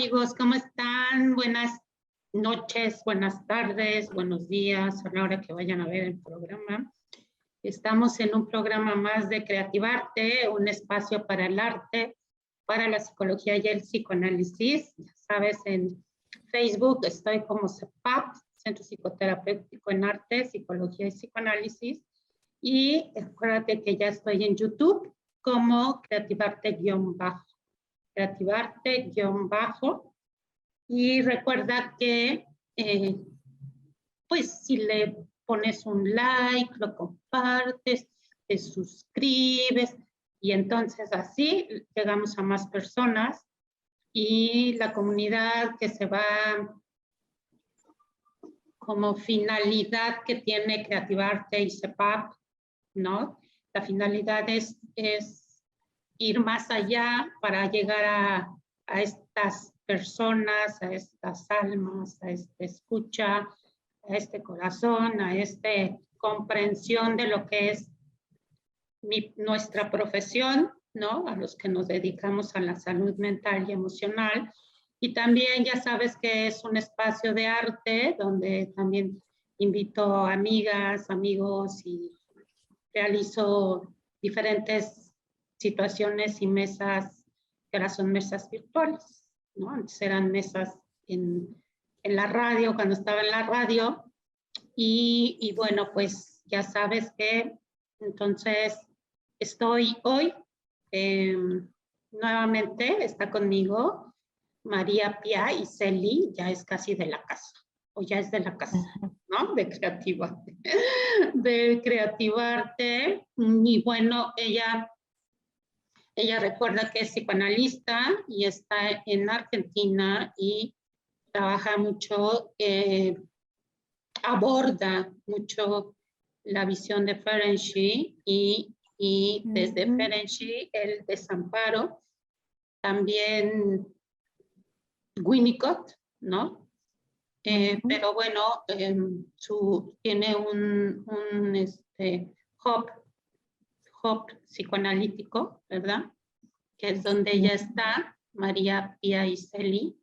amigos, ¿cómo están? Buenas noches, buenas tardes, buenos días a la hora que vayan a ver el programa. Estamos en un programa más de Creativarte, un espacio para el arte, para la psicología y el psicoanálisis. Ya sabes, en Facebook estoy como CEPAP, Centro Psicoterapéutico en Arte, Psicología y Psicoanálisis. Y acuérdate que ya estoy en YouTube como Creativarte-Bajo. Creativarte-Bajo. Y recuerda que, pues, si le pones un like, lo compartes, te suscribes, y entonces así llegamos a más personas y la comunidad que se va como finalidad que tiene Creativarte y CEPAP, ¿no? La finalidad es ir más allá para llegar a estas personas, a estas almas, a esta escucha, a este corazón, a esta comprensión de lo que es nuestra profesión, ¿no? A los que nos dedicamos a la salud mental y emocional. Y también ya sabes que es un espacio de arte donde también invito a amigas, amigos y realizo diferentes situaciones y mesas que ahora son mesas virtuales, ¿no? Antes eran mesas en la radio, cuando estaba en la radio, y bueno, pues ya sabes que entonces estoy hoy, nuevamente está conmigo María Pía y Celi, ya es casi de la casa, o ya es de la casa, ¿no? De Creativarte. De Creativarte, y bueno, ella recuerda que es psicoanalista y está en Argentina y trabaja mucho, aborda mucho la visión de Ferenczi y desde Ferenczi el desamparo, también Winnicott, ¿no? Pero bueno, tiene un hub psicoanalítico, ¿verdad? Que es donde ella está, María Pía y Celi.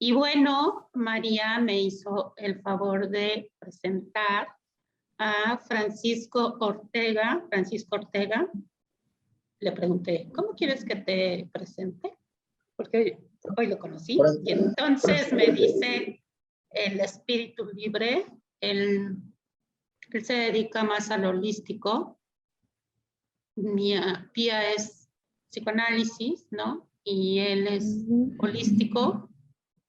Y bueno, María me hizo el favor de presentar a Francisco Ortega. Francisco Ortega, le pregunté, ¿cómo quieres que te presente? Porque hoy lo conocí. Y entonces me dice el espíritu libre, él se dedica más al holístico. Mi Pía es psicoanálisis, ¿no? Y él es holístico.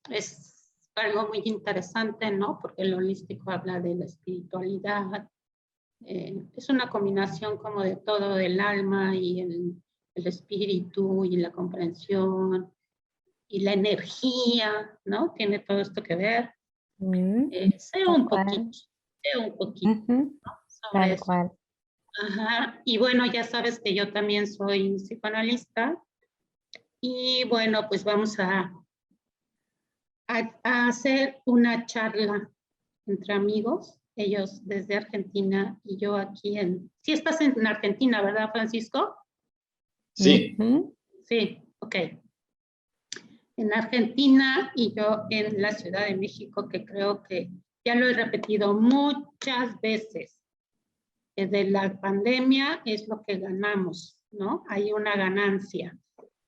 Es algo muy interesante, ¿no? Porque el holístico habla de la espiritualidad. Es una combinación como de todo, del alma y el espíritu y la comprensión y la energía, ¿no? Tiene todo esto que ver. Sé un poquito, ¿no? Sobre Tal eso. cual. Ajá. Y bueno, ya sabes que yo también soy psicoanalista. Y bueno, pues vamos a hacer una charla entre amigos, ellos desde Argentina y yo aquí en... Sí estás en Argentina, ¿verdad, Francisco? Sí. Sí, ok. En Argentina y yo en la Ciudad de México, que creo que ya lo he repetido muchas veces. Desde la pandemia es lo que ganamos, ¿no? Hay una ganancia.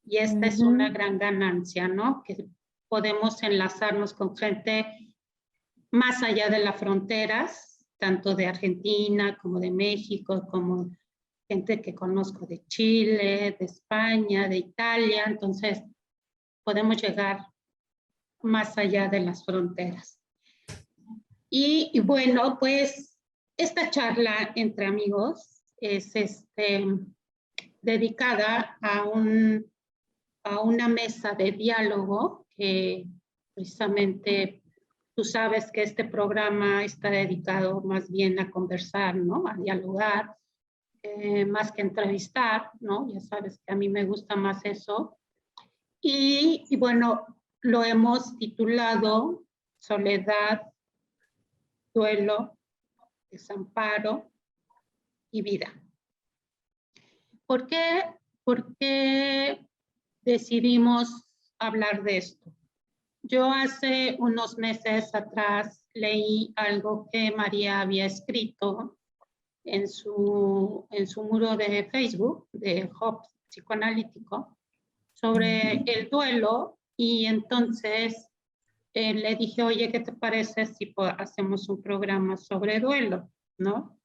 Y esta es una gran ganancia, ¿no? Que podemos enlazarnos con gente más allá de las fronteras, tanto de Argentina como de México, como gente que conozco de Chile, de España, de Italia. Entonces, podemos llegar más allá de las fronteras. Y bueno, pues esta charla entre amigos es dedicada a una mesa de diálogo que precisamente tú sabes que este programa está dedicado más bien a conversar, ¿no? A dialogar, más que entrevistar, ¿no? Ya sabes que a mí me gusta más eso. Y bueno, lo hemos titulado Soledad, Duelo, Desamparo y Vida. ¿Por qué decidimos hablar de esto? yo hace unos meses atrás leí algo que María había escrito en su muro de Facebook, de Hub Psicoanalítico, sobre el duelo, y entonces le dije, oye, ¿qué te parece si hacemos un programa sobre duelo? ¿No?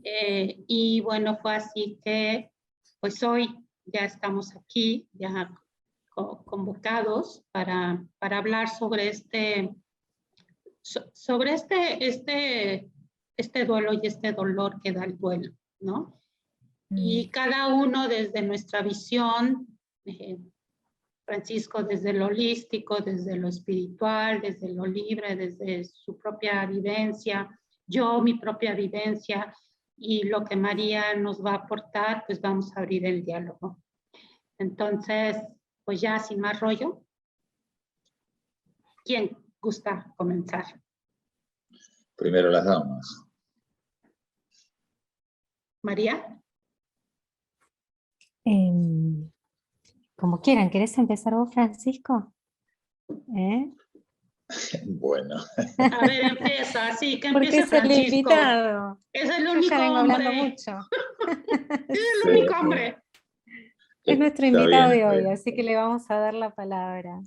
Y bueno, fue así que, pues hoy ya estamos aquí, ya convocados para hablar sobre este duelo y este dolor que da el duelo, ¿no? Y cada uno desde nuestra visión, Francisco desde lo holístico, desde lo espiritual, desde lo libre, desde su propia vivencia, yo mi propia vivencia, y lo que María nos va a aportar, pues vamos a abrir el diálogo. Entonces, pues ya sin más rollo, ¿quién gusta comenzar? Primero las damas. María. Como quieran, ¿querés empezar vos, Francisco? Bueno. A ver, empieza, así que porque empiece es el Francisco. invitado. Es el Yo único ya vengo hombre. hablando mucho. Es el único hombre. Es nuestro Está invitado bien, de hoy, bien. así que le vamos a dar la palabra.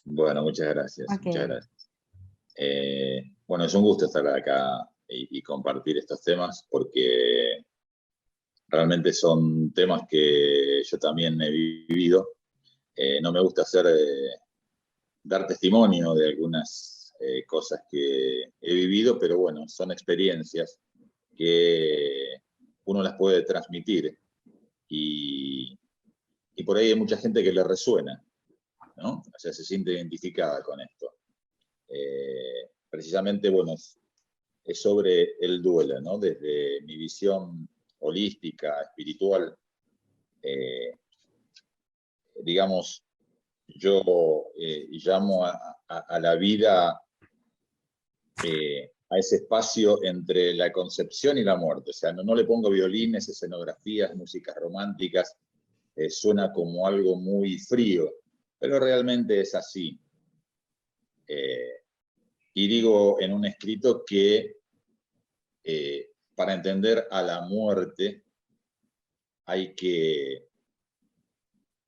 Bueno, muchas gracias. Okay. Muchas gracias. Bueno, es un gusto estar acá y compartir estos temas, porque realmente son temas que yo también he vivido. No me gusta dar testimonio de algunas cosas que he vivido, pero bueno, son experiencias que uno las puede transmitir, y por ahí hay mucha gente que le resuena, ¿no? O sea, se siente identificada con esto. Precisamente, bueno, es sobre el duelo, ¿no? Desde mi visión holística, espiritual, digamos, yo llamo a la vida, a ese espacio entre la concepción y la muerte. O sea, no le pongo violines, escenografías, músicas románticas, suena como algo muy frío, pero realmente es así. Y digo en un escrito que para entender a la muerte hay que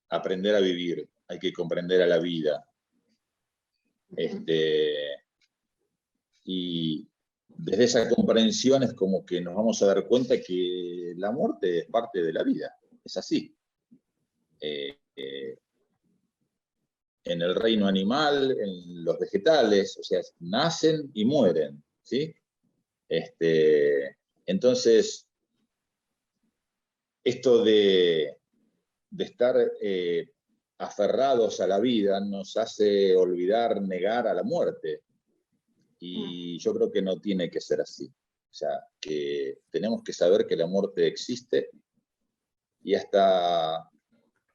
aprender a vivir, hay que comprender a la vida. Y desde esa comprensión es como que nos vamos a dar cuenta que la muerte es parte de la vida, es así. En el reino animal, en los vegetales, o sea, nacen y mueren, ¿sí? Entonces, esto de estar aferrados a la vida nos hace olvidar, negar a la muerte. Y yo creo que no tiene que ser así. O sea, que tenemos que saber que la muerte existe, y hasta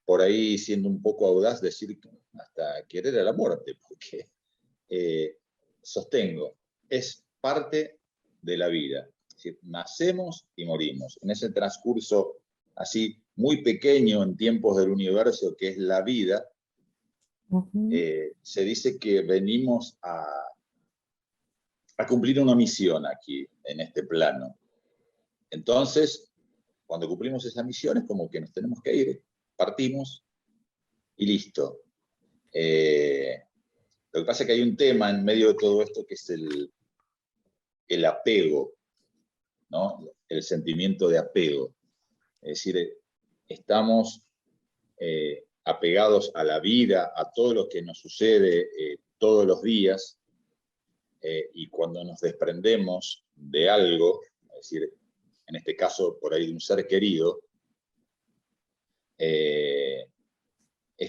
por ahí, siendo un poco audaz, decir hasta querer a la muerte, porque sostengo, es parte de la vida. Es decir, nacemos y morimos. En ese transcurso así muy pequeño en tiempos del universo que es la vida, se dice que venimos a cumplir una misión aquí, en este plano. Entonces, cuando cumplimos esa misión es como que nos tenemos que ir, partimos y listo. Lo que pasa es que hay un tema en medio de todo esto que es el apego, ¿no? El sentimiento de apego. Es decir, estamos apegados a la vida, a todo lo que nos sucede todos los días, y cuando nos desprendemos de algo, es decir, en este caso por ahí de un ser querido, es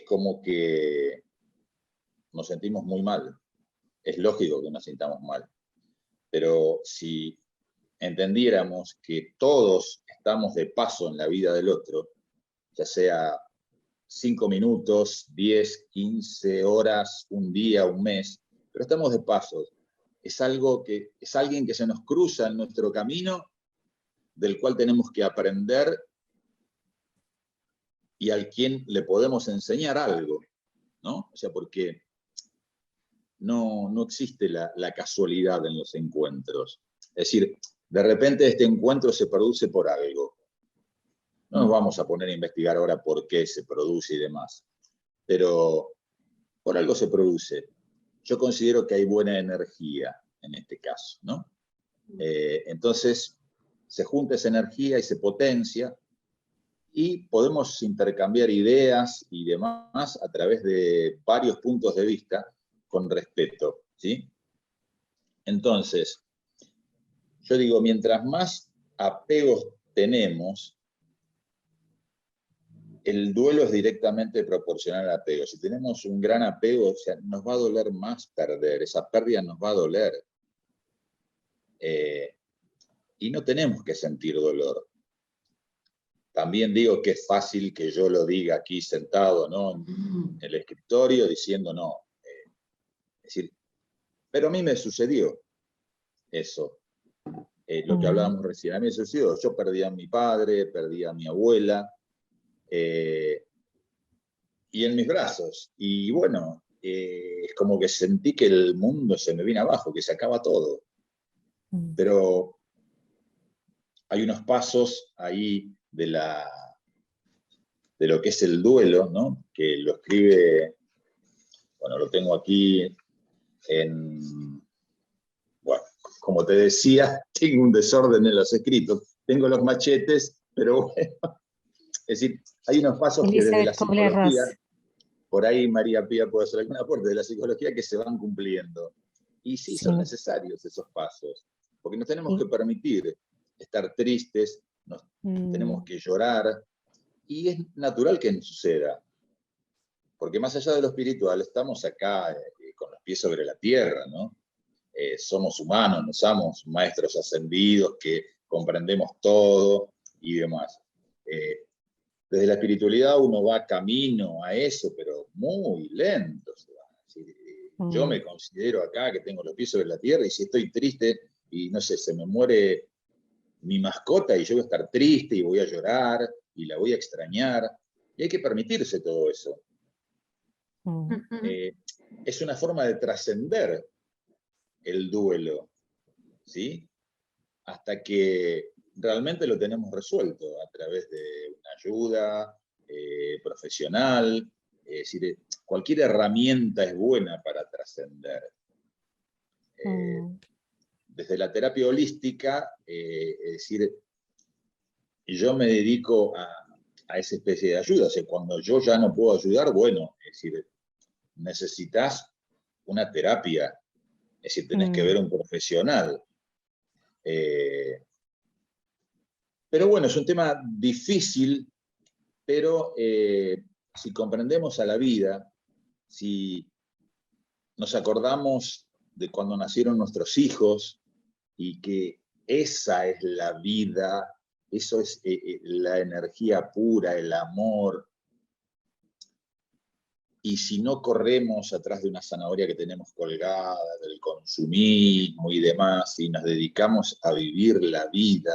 como que nos sentimos muy mal. Es lógico que nos sintamos mal, pero si entendiéramos que todos estamos de paso en la vida del otro, ya sea 5 minutos, 10, 15 horas, un día, un mes, pero estamos de paso. Es alguien que se nos cruza en nuestro camino, del cual tenemos que aprender y al quien le podemos enseñar algo, ¿no? O sea, porque no existe la casualidad en los encuentros. Es decir, de repente este encuentro se produce por algo. No nos vamos a poner a investigar ahora por qué se produce y demás, pero por algo se produce. Yo considero que hay buena energía en este caso, ¿no? Entonces, se junta esa energía y se potencia, y podemos intercambiar ideas y demás a través de varios puntos de vista con respeto, ¿sí? Entonces, yo digo, mientras más apegos tenemos, el duelo es directamente proporcional al apego. Si tenemos un gran apego, o sea, nos va a doler más perder, esa pérdida nos va a doler. Y no tenemos que sentir dolor. También digo que es fácil que yo lo diga aquí sentado, ¿no?, en el escritorio, diciendo no. Es decir, pero a mí me sucedió eso. Lo que hablábamos recién, a mí me sucedió. Yo perdí a mi padre, perdí a mi abuela, y en mis brazos. Y bueno, es como que sentí que el mundo se me vino abajo, que se acaba todo. Pero hay unos pasos ahí de lo que es el duelo, ¿no?, que lo escribe, bueno, lo tengo aquí bueno, como te decía, tengo un desorden en los escritos, tengo los machetes, pero bueno, es decir, hay unos pasos que desde la Elizabeth psicología, Kubler-Ross. por ahí María Pía puede hacer algún aporte de la psicología, que se van cumpliendo. Y sí, Sí. son necesarios esos pasos, porque nos tenemos Sí. que permitir estar tristes, nos tenemos que llorar, y es natural que nos suceda, porque más allá de lo espiritual, estamos acá con los pies sobre la tierra, ¿no? Somos humanos, no somos maestros ascendidos que comprendemos todo y demás. Desde la espiritualidad uno va camino a eso, pero muy lento. Yo me considero acá que tengo los pies sobre la tierra, y si estoy triste y no sé, se me muere mi mascota y yo voy a estar triste y voy a llorar y la voy a extrañar, y hay que permitirse todo eso. Es una forma de trascender el duelo, ¿sí?, hasta que realmente lo tenemos resuelto a través de una ayuda profesional. Es decir, cualquier herramienta es buena para trascender. Desde la terapia holística, es decir, yo me dedico a esa especie de ayuda. O sea, cuando yo ya no puedo ayudar, bueno, es decir, necesitas una terapia, es decir, tenés que ver a un profesional. Pero bueno, es un tema difícil, pero si comprendemos a la vida, si nos acordamos de cuando nacieron nuestros hijos y que esa es la vida, eso es la energía pura, el amor, y si no corremos atrás de una zanahoria que tenemos colgada, del consumismo y demás, y nos dedicamos a vivir la vida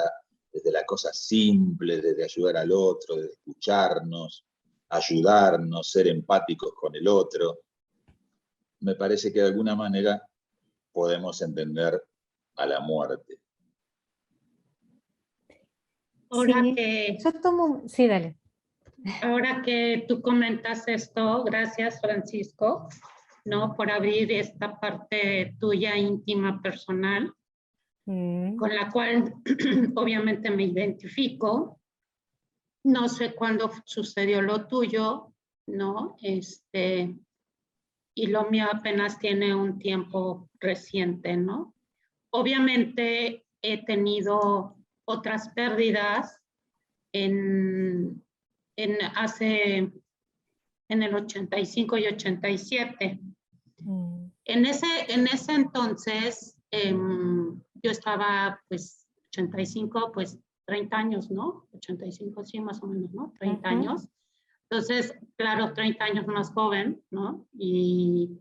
desde la cosa simple, desde ayudar al otro, desde escucharnos, ayudarnos, ser empáticos con el otro, me parece que de alguna manera podemos entender a la muerte. Ahora Sí, que, yo tomo, sí, dale. ahora que tú comentas esto, gracias Francisco, ¿no?, por abrir esta parte tuya íntima, personal, con la cual obviamente me identifico. No sé cuándo sucedió lo tuyo, ¿no? Y lo mío apenas tiene un tiempo reciente, ¿no? Obviamente he tenido otras pérdidas en el 85 y 87. En ese entonces, yo estaba, pues, 85, pues, 30 años, ¿no? 85, sí, más o menos, ¿no? 30 años. Entonces, claro, 30 años más joven, ¿no? Y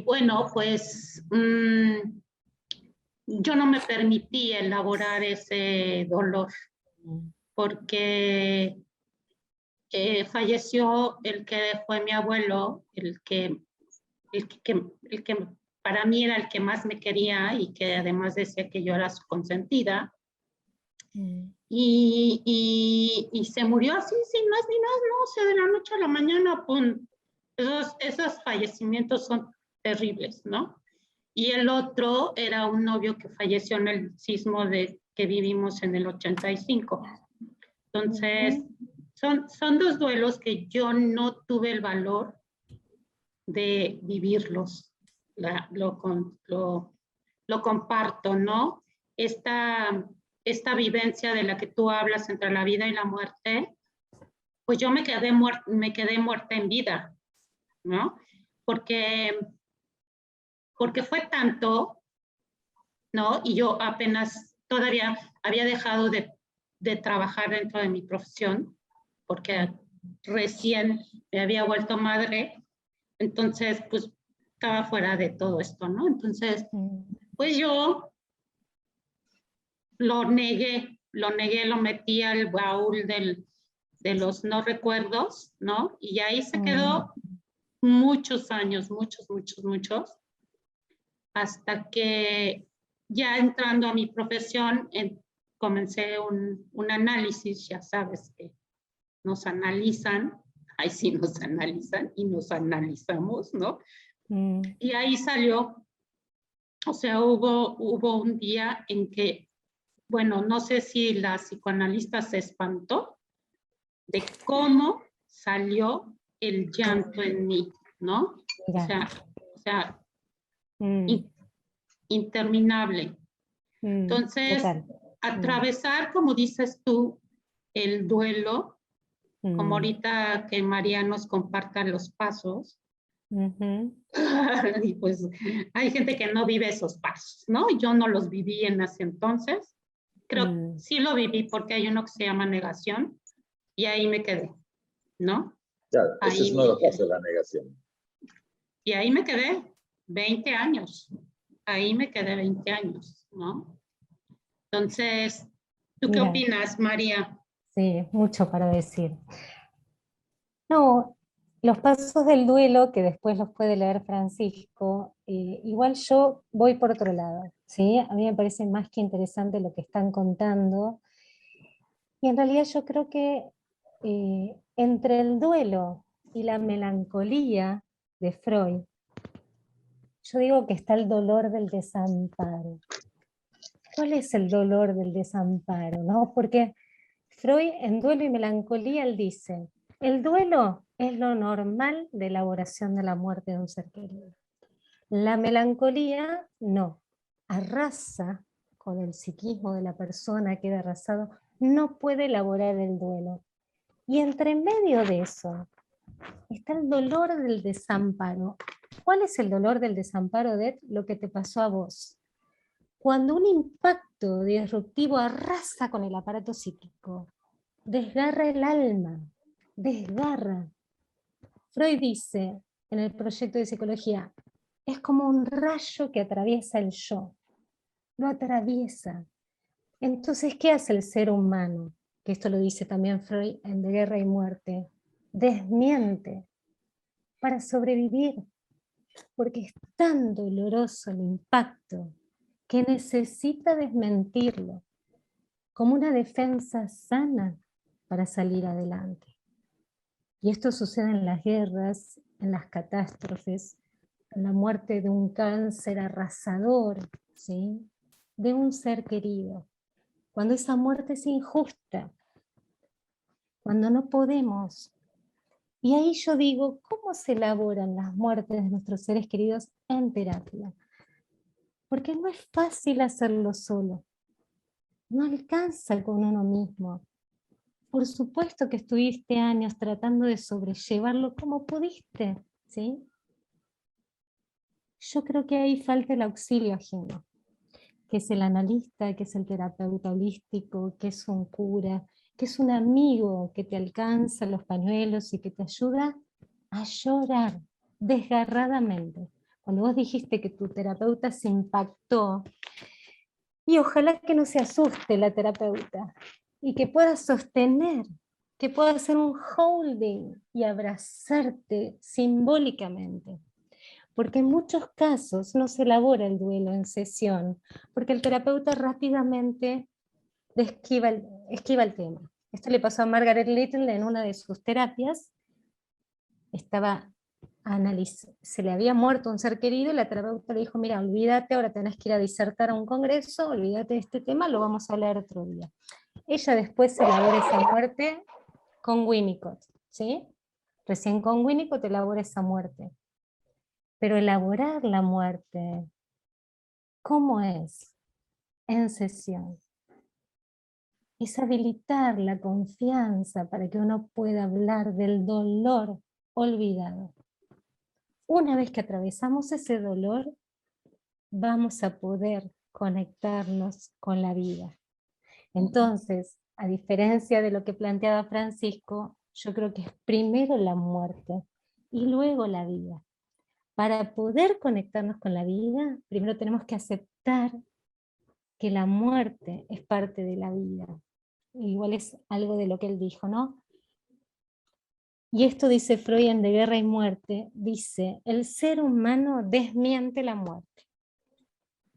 bueno, pues, yo no me permití elaborar ese dolor, porque falleció el que fue mi abuelo, el que el que para mí era el que más me quería y que además decía que yo era su consentida. Y se murió así, sin más ni nada, no, o sea, de la noche a la mañana, pum. Esos fallecimientos son terribles, ¿no? Y el otro era un novio que falleció en el sismo que vivimos en el 85. Entonces, son dos duelos que yo no tuve el valor de vivirlos. Lo comparto, ¿no? Esta vivencia de la que tú hablas entre la vida y la muerte, pues yo me quedé muerta en vida, ¿no? Porque fue tanto, ¿no? Y yo apenas todavía había dejado de trabajar dentro de mi profesión, porque recién me había vuelto madre, entonces pues estaba fuera de todo esto, ¿no? Entonces, pues yo lo negué, lo metí al baúl de los no recuerdos, ¿no? Y ahí se quedó muchos años, muchos, hasta que ya entrando a mi profesión, comencé un análisis, ya sabes que nos analizan, ahí sí nos analizan y nos analizamos, ¿no? Y ahí salió, o sea, hubo un día en que, bueno, no sé si la psicoanalista se espantó de cómo salió el llanto en mí, ¿no? O sea, interminable. Entonces, atravesar, como dices tú, el duelo, como ahorita que María nos comparta los pasos, y pues hay gente que no vive esos pasos, ¿no? Yo no los viví en ese entonces. Creo sí lo viví porque hay uno que se llama negación y ahí me quedé, ¿no? Claro, ese es uno de los pasos de la negación. Y ahí me quedé 20 años. Ahí me quedé 20 años, ¿no? Entonces, ¿tú qué opinas, María? Sí, mucho para decir. No, los pasos del duelo, que después los puede leer Francisco, igual yo voy por otro lado, ¿sí? A mí me parece más que interesante lo que están contando. Y en realidad yo creo que entre el duelo y la melancolía de Freud, yo digo que está el dolor del desamparo. ¿Cuál es el dolor del desamparo? ¿No? Porque Freud en Duelo y Melancolía él dice, el duelo es lo normal de elaboración de la muerte de un ser querido. La melancolía no, arrasa con el psiquismo de la persona, queda arrasado, no puede elaborar el duelo. Y entre medio de eso está el dolor del desamparo. ¿Cuál es el dolor del desamparo, Det? Lo que te pasó a vos. Cuando un impacto disruptivo arrasa con el aparato psíquico, desgarra el alma, desgarra. Freud dice en el proyecto de psicología, es como un rayo que atraviesa el yo, lo atraviesa. Entonces, ¿qué hace el ser humano? Que esto lo dice también Freud en De Guerra y Muerte. Desmiente para sobrevivir, porque es tan doloroso el impacto que necesita desmentirlo como una defensa sana para salir adelante. Y esto sucede en las guerras, en las catástrofes, en la muerte de un cáncer arrasador, ¿sí? De un ser querido. Cuando esa muerte es injusta, cuando no podemos. Y ahí yo digo, ¿cómo se elaboran las muertes de nuestros seres queridos en terapia? Porque no es fácil hacerlo solo. No alcanza con uno mismo. Por supuesto que estuviste años tratando de sobrellevarlo como pudiste, ¿sí? Yo creo que ahí falta el auxilio ajeno, que es el analista, que es el terapeuta holístico, que es un cura, que es un amigo que te alcanza los pañuelos y que te ayuda a llorar desgarradamente. Cuando vos dijiste que tu terapeuta se impactó, y ojalá que no se asuste la terapeuta, y que pueda sostener, que pueda hacer un holding y abrazarte simbólicamente. porque en muchos casos no se elabora el duelo en sesión, porque el terapeuta rápidamente esquiva el tema. Esto le pasó a Margaret Little en una de sus terapias. Se le había muerto un ser querido y la terapeuta le dijo, mira, olvídate, ahora tenés que ir a disertar a un congreso, olvídate de este tema, lo vamos a hablar otro día. Ella después elabora esa muerte con Winnicott, ¿sí? Recién con Winnicott elabora esa muerte. Pero elaborar la muerte, ¿cómo es? En sesión. Es habilitar la confianza para que uno pueda hablar del dolor olvidado. Una vez que atravesamos ese dolor, vamos a poder conectarnos con la vida. Entonces, a diferencia de lo que planteaba Francisco, yo creo que es primero la muerte y luego la vida. Para poder conectarnos con la vida, primero tenemos que aceptar que la muerte es parte de la vida. Igual es algo de lo que él dijo, ¿no? Y esto dice Freud en De Guerra y Muerte, dice, el ser humano desmiente la muerte,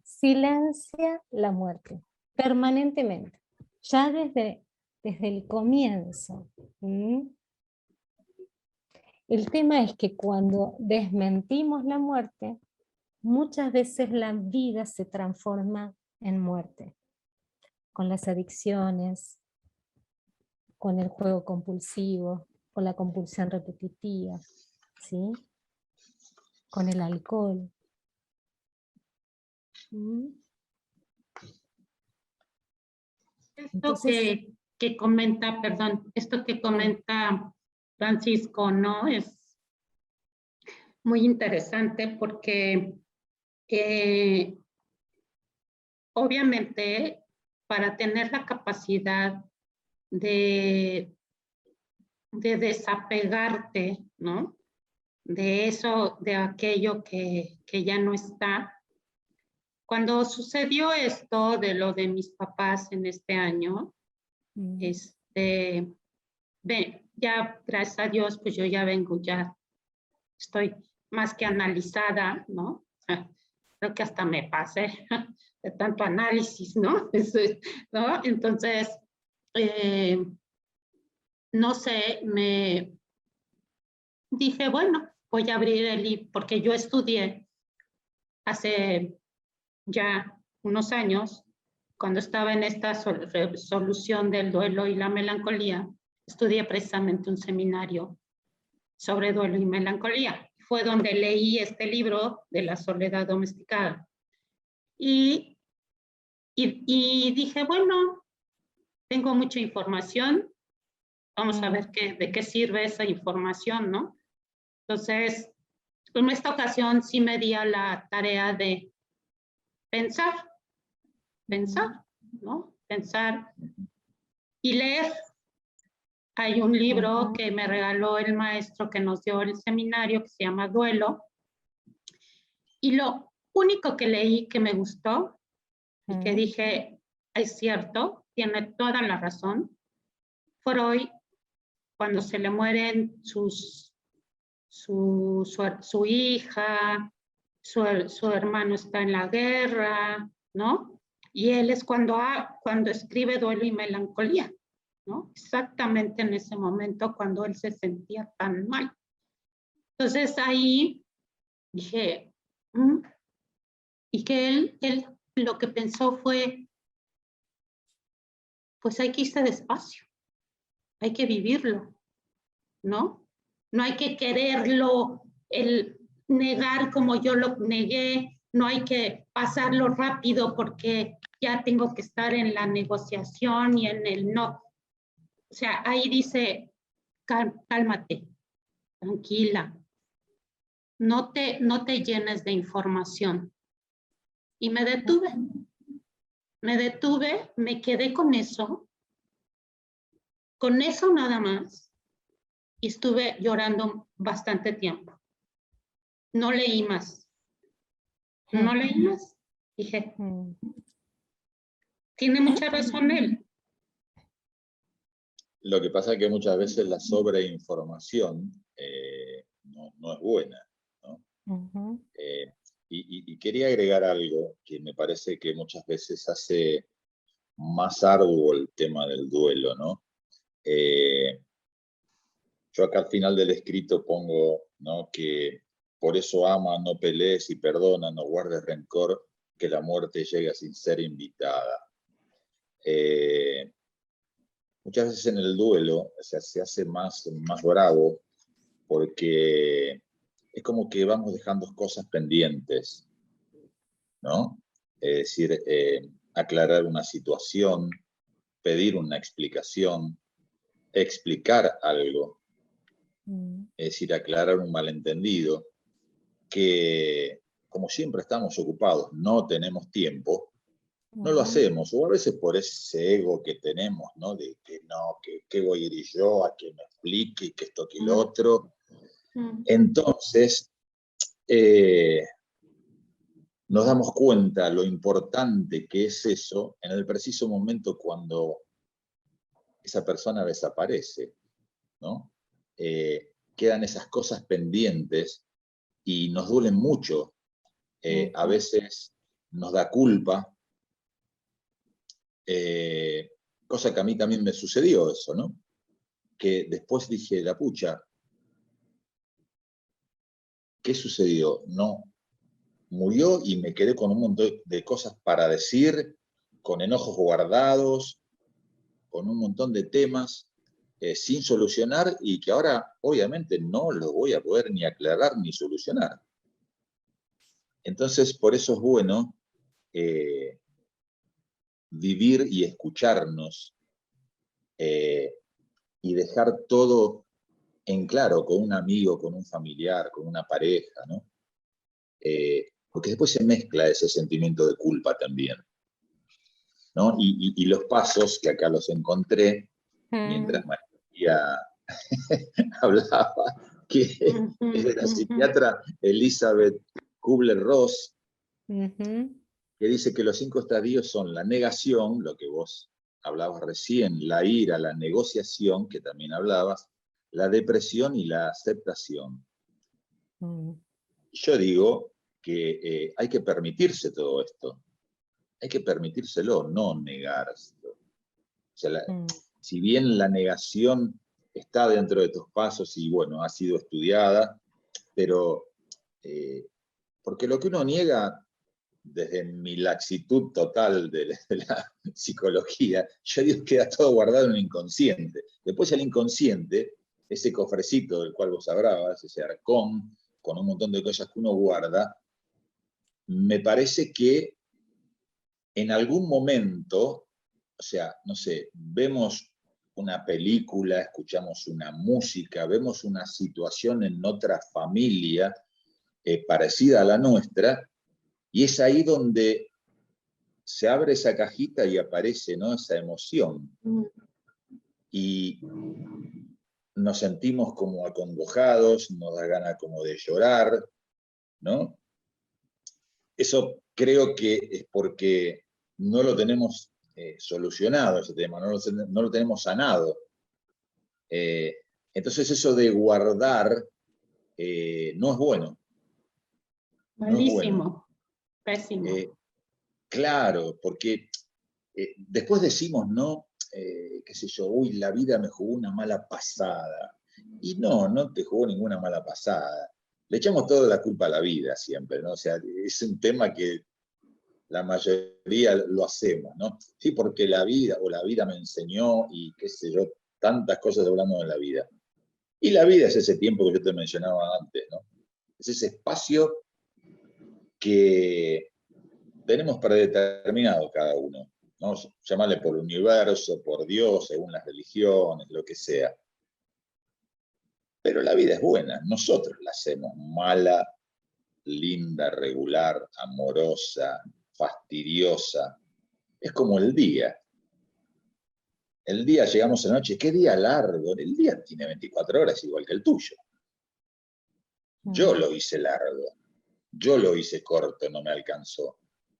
silencia la muerte, permanentemente, ya desde el comienzo. El tema es que cuando desmentimos la muerte, muchas veces la vida se transforma en muerte, con las adicciones, con el juego compulsivo, con la compulsión repetitiva, ¿sí? Con el alcohol. Entonces, que comenta, perdón, esto que comenta Francisco, ¿no? Es muy interesante porque obviamente para tener la capacidad de desapegarte, ¿no? De eso, de aquello que ya no está. Cuando sucedió esto de lo de mis papás en este año, ya gracias a Dios, pues yo ya vengo, ya estoy más que analizada, ¿no? Creo que hasta me pasé de tanto análisis, ¿no? ¿No? Entonces, no sé, me dije, bueno, voy a abrir el libro, porque yo estudié hace ya unos años, cuando estaba en esta solución del duelo y la melancolía, estudié precisamente un seminario sobre duelo y melancolía. Fue donde leí este libro de la soledad domesticada. Y dije, bueno, tengo mucha información, vamos a ver de qué sirve esa información, ¿no? Entonces, en esta ocasión sí me di a la tarea de pensar, ¿no? Pensar y leer. Hay un libro que me regaló el maestro que nos dio el seminario que se llama Duelo. Y lo único que leí que me gustó y que dije, es cierto, tiene toda la razón, Freud, cuando se le mueren su hija, su hermano está en la guerra, ¿no? Y él es cuando escribe Duelo y Melancolía, ¿no? Exactamente en ese momento cuando él se sentía tan mal. Entonces ahí dije, y que él lo que pensó fue, pues hay que irse despacio, hay que vivirlo, ¿no? No hay que quererlo, el negar como yo lo negué, no hay que pasarlo rápido porque ya tengo que estar en la negociación y en el no. O sea, ahí dice, cálmate, tranquila, no te llenes de información. Y me detuve, me quedé con eso nada más, y estuve llorando bastante tiempo. No leí más. Dije, tiene mucha razón él. Lo que pasa es que muchas veces la sobreinformación no es buena, ¿no? Ujú. Y quería agregar algo que me parece que muchas veces hace más arduo el tema del duelo, ¿no? Yo acá al final del escrito pongo, ¿no?, que por eso ama, no pelees y perdona, no guardes rencor, que la muerte llega sin ser invitada. Muchas veces en el duelo, o sea, se hace más bravo porque es como que vamos dejando cosas pendientes, ¿no? Es decir, aclarar una situación, pedir una explicación, explicar algo, es decir, aclarar un malentendido, que como siempre estamos ocupados, no tenemos tiempo, no lo hacemos, o a veces por ese ego que tenemos, ¿no? De que no, que voy a ir yo a que me explique, que esto, que lo otro. Entonces, nos damos cuenta lo importante que es eso en el preciso momento cuando esa persona desaparece, ¿no? Quedan esas cosas pendientes y nos duelen mucho. A veces nos da culpa, cosa que a mí también me sucedió eso, ¿no? Que después dije, la pucha, ¿qué sucedió? No, murió y me quedé con un montón de cosas para decir, con enojos guardados, con un montón de temas sin solucionar y que ahora obviamente no lo voy a poder ni aclarar ni solucionar. Entonces, por eso es bueno vivir y escucharnos y dejar todo en claro con un amigo, con un familiar, con una pareja, ¿no? Porque después se mezcla ese sentimiento de culpa también, ¿no? Y los pasos, que acá los encontré, mientras María hablaba, que es de la psiquiatra Elizabeth Kubler-Ross, que dice que los 5 estadios son la negación, lo que vos hablabas recién, la ira, la negociación, que también hablabas, la depresión y la aceptación. Yo digo que hay que permitirse todo esto, hay que permitírselo, no negárselo. O sea, si bien la negación está dentro de tus pasos y bueno, ha sido estudiada, pero porque lo que uno niega, desde mi laxitud total de la psicología, yo digo que queda todo guardado en el inconsciente. Después el inconsciente, ese cofrecito del cual vos hablabas, ese arcón, con un montón de cosas que uno guarda, me parece que en algún momento, o sea, no sé, vemos una película, escuchamos una música, vemos una situación en otra familia parecida a la nuestra, y es ahí donde se abre esa cajita y aparece, ¿no?, esa emoción. Y nos sentimos como acongojados, nos da ganas como de llorar, ¿no? Eso creo que es porque no lo tenemos solucionado ese tema, no lo tenemos sanado. Entonces eso de guardar no es bueno. No es bueno. Malísimo, pésimo. Claro, porque después decimos, ¿no? Qué sé yo, uy, la vida me jugó una mala pasada. Y no te jugó ninguna mala pasada. Le echamos toda la culpa a la vida siempre, ¿no? O sea, es un tema que la mayoría lo hacemos, ¿no? Sí, porque la vida me enseñó y qué sé yo, tantas cosas hablamos de la vida. Y la vida es ese tiempo que yo te mencionaba antes, ¿no? Es ese espacio que tenemos predeterminado cada uno, ¿no? Llamarle por el universo, por Dios, según las religiones, lo que sea. Pero la vida es buena, nosotros la hacemos mala, linda, regular, amorosa, fastidiosa. Es como el día. El día llegamos a la noche, qué día largo. El día tiene 24 horas igual que el tuyo. Yo lo hice largo, yo lo hice corto, no me alcanzó.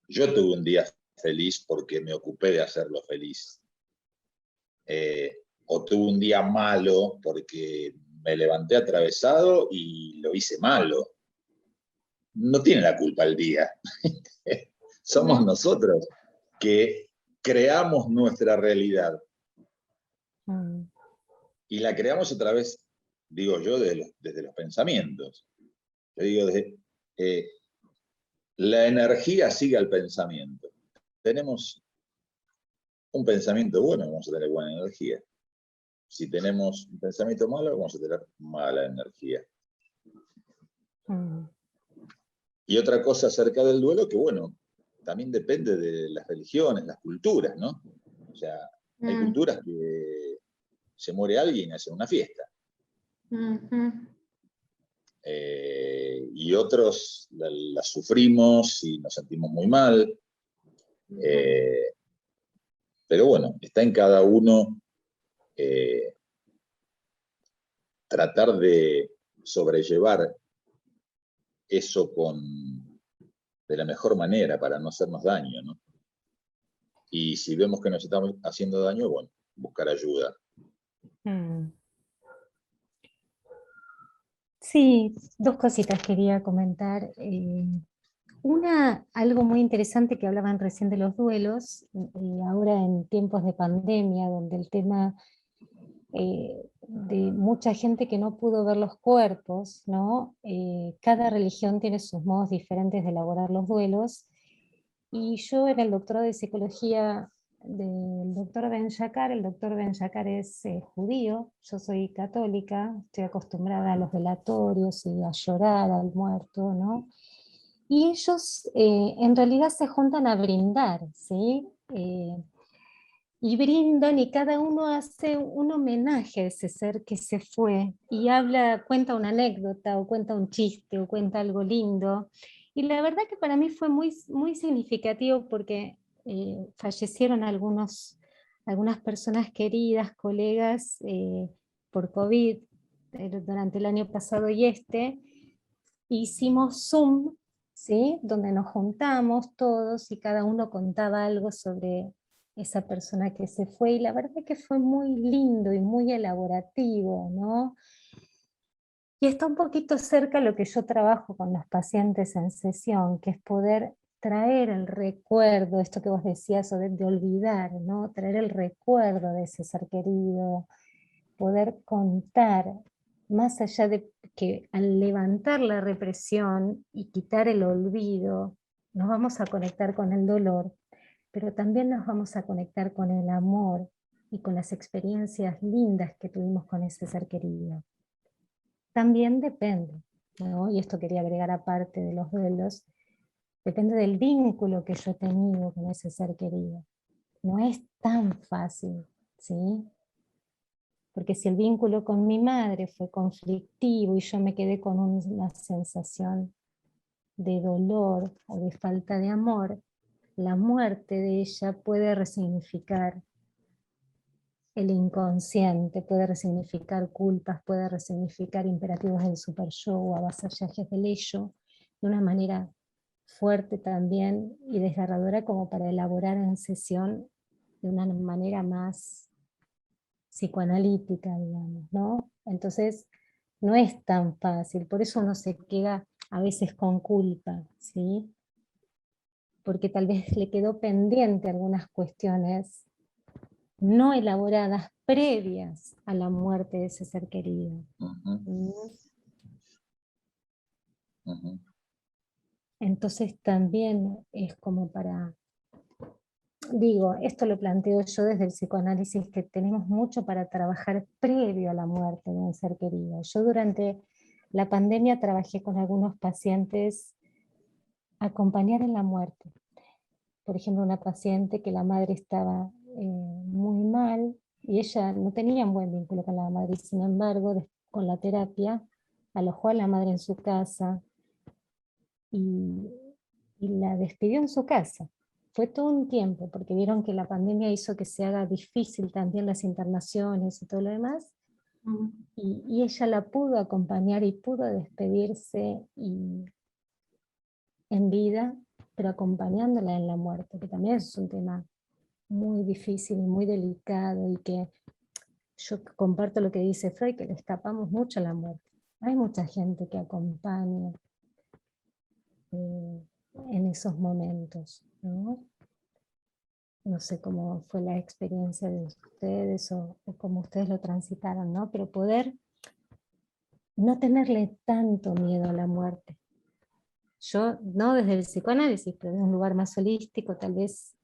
Yo tuve un día feliz porque me ocupé de hacerlo feliz. O tuve un día malo porque me levanté atravesado y lo hice malo. no tiene la culpa el día. Somos No. nosotros que creamos nuestra realidad. Y la creamos a través, digo yo, desde los pensamientos. Yo digo, la energía sigue al pensamiento. Tenemos un pensamiento bueno, vamos a tener buena energía. Si tenemos un pensamiento malo, vamos a tener mala energía. Y otra cosa acerca del duelo, que bueno, también depende de las religiones, las culturas, ¿no? O sea, hay culturas que se muere alguien y hacen una fiesta. Y otros la sufrimos y nos sentimos muy mal. Pero bueno, está en cada uno tratar de sobrellevar eso de la mejor manera para no hacernos daño, ¿no? Y si vemos que nos estamos haciendo daño, bueno, buscar ayuda. Sí, dos cositas quería comentar. Una, algo muy interesante que hablaban recién de los duelos, ahora en tiempos de pandemia, donde el tema de mucha gente que no pudo ver los cuerpos, ¿no? Cada religión tiene sus modos diferentes de elaborar los duelos, y yo en el doctorado de psicología del doctor Ben-Shakar, el doctor Ben-Shakar es judío, yo soy católica, estoy acostumbrada a los velatorios y a llorar al muerto, ¿no? Y ellos en realidad se juntan a brindar, ¿sí? Y brindan y cada uno hace un homenaje a ese ser que se fue y cuenta una anécdota o cuenta un chiste o cuenta algo lindo. Y la verdad que para mí fue muy, muy significativo porque fallecieron algunas personas queridas, colegas, por COVID durante el año pasado y hicimos Zoom, ¿sí? Donde nos juntamos todos y cada uno contaba algo sobre esa persona que se fue, y la verdad que fue muy lindo y muy elaborativo, ¿no? Y está un poquito cerca lo que yo trabajo con los pacientes en sesión, que es poder traer el recuerdo, esto que vos decías, o de olvidar, ¿no? Traer el recuerdo de ese ser querido, poder contar, más allá de que al levantar la represión y quitar el olvido, nos vamos a conectar con el dolor, pero también nos vamos a conectar con el amor y con las experiencias lindas que tuvimos con ese ser querido. También depende, ¿no? Y esto quería agregar aparte de los duelos, depende del vínculo que yo he tenido con ese ser querido. No es tan fácil, ¿sí? Porque si el vínculo con mi madre fue conflictivo y yo me quedé con una sensación de dolor o de falta de amor, la muerte de ella puede resignificar el inconsciente, puede resignificar culpas, puede resignificar imperativos del super yo o avasallajes del ello, de una manera fuerte también y desgarradora, como para elaborar en sesión de una manera más psicoanalítica, digamos, ¿no? Entonces, no es tan fácil, por eso uno se queda a veces con culpa, ¿sí? Porque tal vez le quedó pendiente algunas cuestiones no elaboradas previas a la muerte de ese ser querido. Entonces también es como digo, esto lo planteo yo desde el psicoanálisis, que tenemos mucho para trabajar previo a la muerte de un ser querido. Yo durante la pandemia trabajé con algunos pacientes acompañar en la muerte. Por ejemplo, una paciente que la madre estaba muy mal y ella no tenía un buen vínculo con la madre, y sin embargo, con la terapia, alojó a la madre en su casa y la despidió en su casa. Fue todo un tiempo, porque vieron que la pandemia hizo que se haga difícil también las internaciones y todo lo demás, y ella la pudo acompañar y pudo despedirse en vida, pero acompañándola en la muerte, que también es un tema muy difícil y muy delicado, y que yo comparto lo que dice Freud, que le escapamos mucho a la muerte. Hay mucha gente que acompaña en esos momentos, ¿no? No sé cómo fue la experiencia de ustedes o cómo ustedes lo transitaron, ¿no? Pero poder no tenerle tanto miedo a la muerte. Yo, no desde el psicoanálisis, pero desde un lugar más holístico, tal vez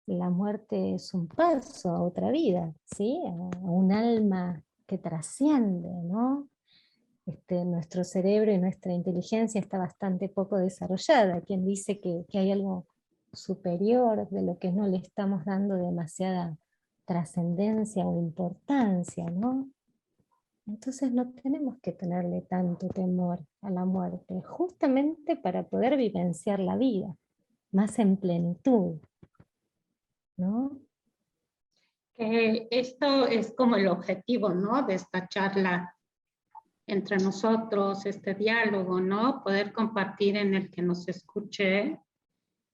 la muerte es un paso a otra vida, ¿sí? A un alma que trasciende, ¿no? Nuestro cerebro y nuestra inteligencia está bastante poco desarrollada. Quien dice que hay algo superior de lo que no le estamos dando demasiada trascendencia o importancia, ¿no? Entonces no tenemos que tenerle tanto temor a la muerte, justamente para poder vivenciar la vida más en plenitud, ¿no? Que esto es como el objetivo, ¿no? De esta charla entre nosotros, este diálogo, ¿no? Poder compartir en el que nos escuche,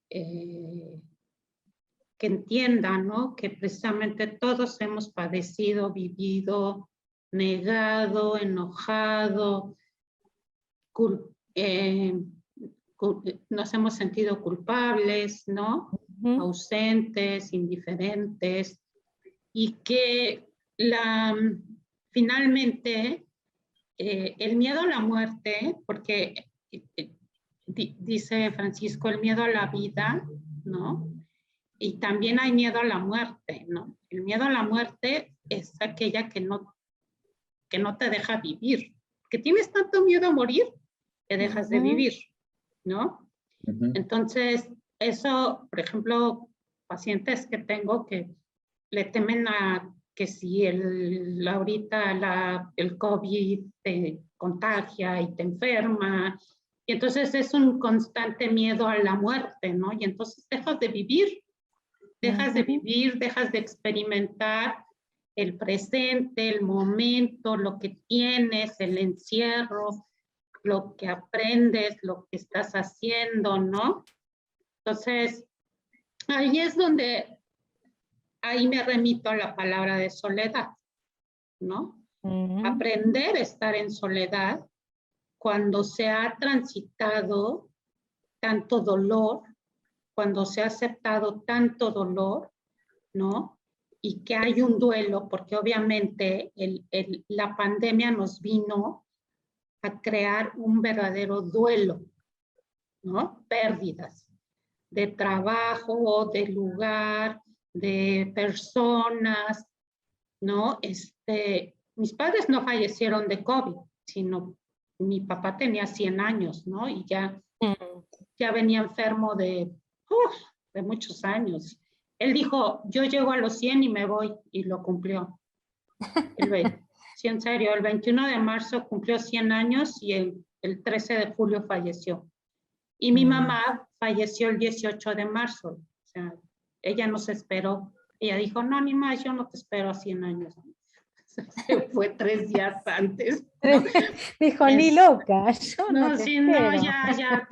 que entienda, ¿no? Que precisamente todos hemos padecido, vivido, negado, enojado, nos hemos sentido culpables, ¿no? Ausentes, indiferentes, y que finalmente el miedo a la muerte, porque dice Francisco, el miedo a la vida, ¿no? Y también hay miedo a la muerte, ¿no? El miedo a la muerte es aquella que no te deja vivir, que tienes tanto miedo a morir que dejas de vivir, ¿no? Entonces, eso, por ejemplo, pacientes que tengo que le temen a que si ahorita el COVID te contagia y te enferma, y entonces es un constante miedo a la muerte, ¿no? Y entonces dejas de vivir, dejas de experimentar el presente, el momento, lo que tienes, el encierro, lo que aprendes, lo que estás haciendo, ¿no? Entonces, ahí es donde, ahí me remito a la palabra de soledad, ¿no? Aprender a estar en soledad cuando se ha transitado tanto dolor, cuando se ha aceptado tanto dolor, ¿no? Y que hay un duelo, porque obviamente la pandemia nos vino a crear un verdadero duelo, ¿no? Pérdidas de trabajo, de lugar, de personas, ¿no? Mis padres no fallecieron de COVID, sino mi papá tenía 100 años, ¿no? Y ya venía enfermo de muchos años. Él dijo, yo llego a los 100 y me voy, y lo cumplió. Sí, en serio, el 21 de marzo cumplió 100 años y el 13 de julio falleció. Y mi mamá falleció el 18 de marzo. O sea, ella nos esperó. Ella dijo, no, ni más, yo no te espero a 100 años. Se fue 3 días antes, ¿no? Dijo, ni loca, yo no te espero. No, ya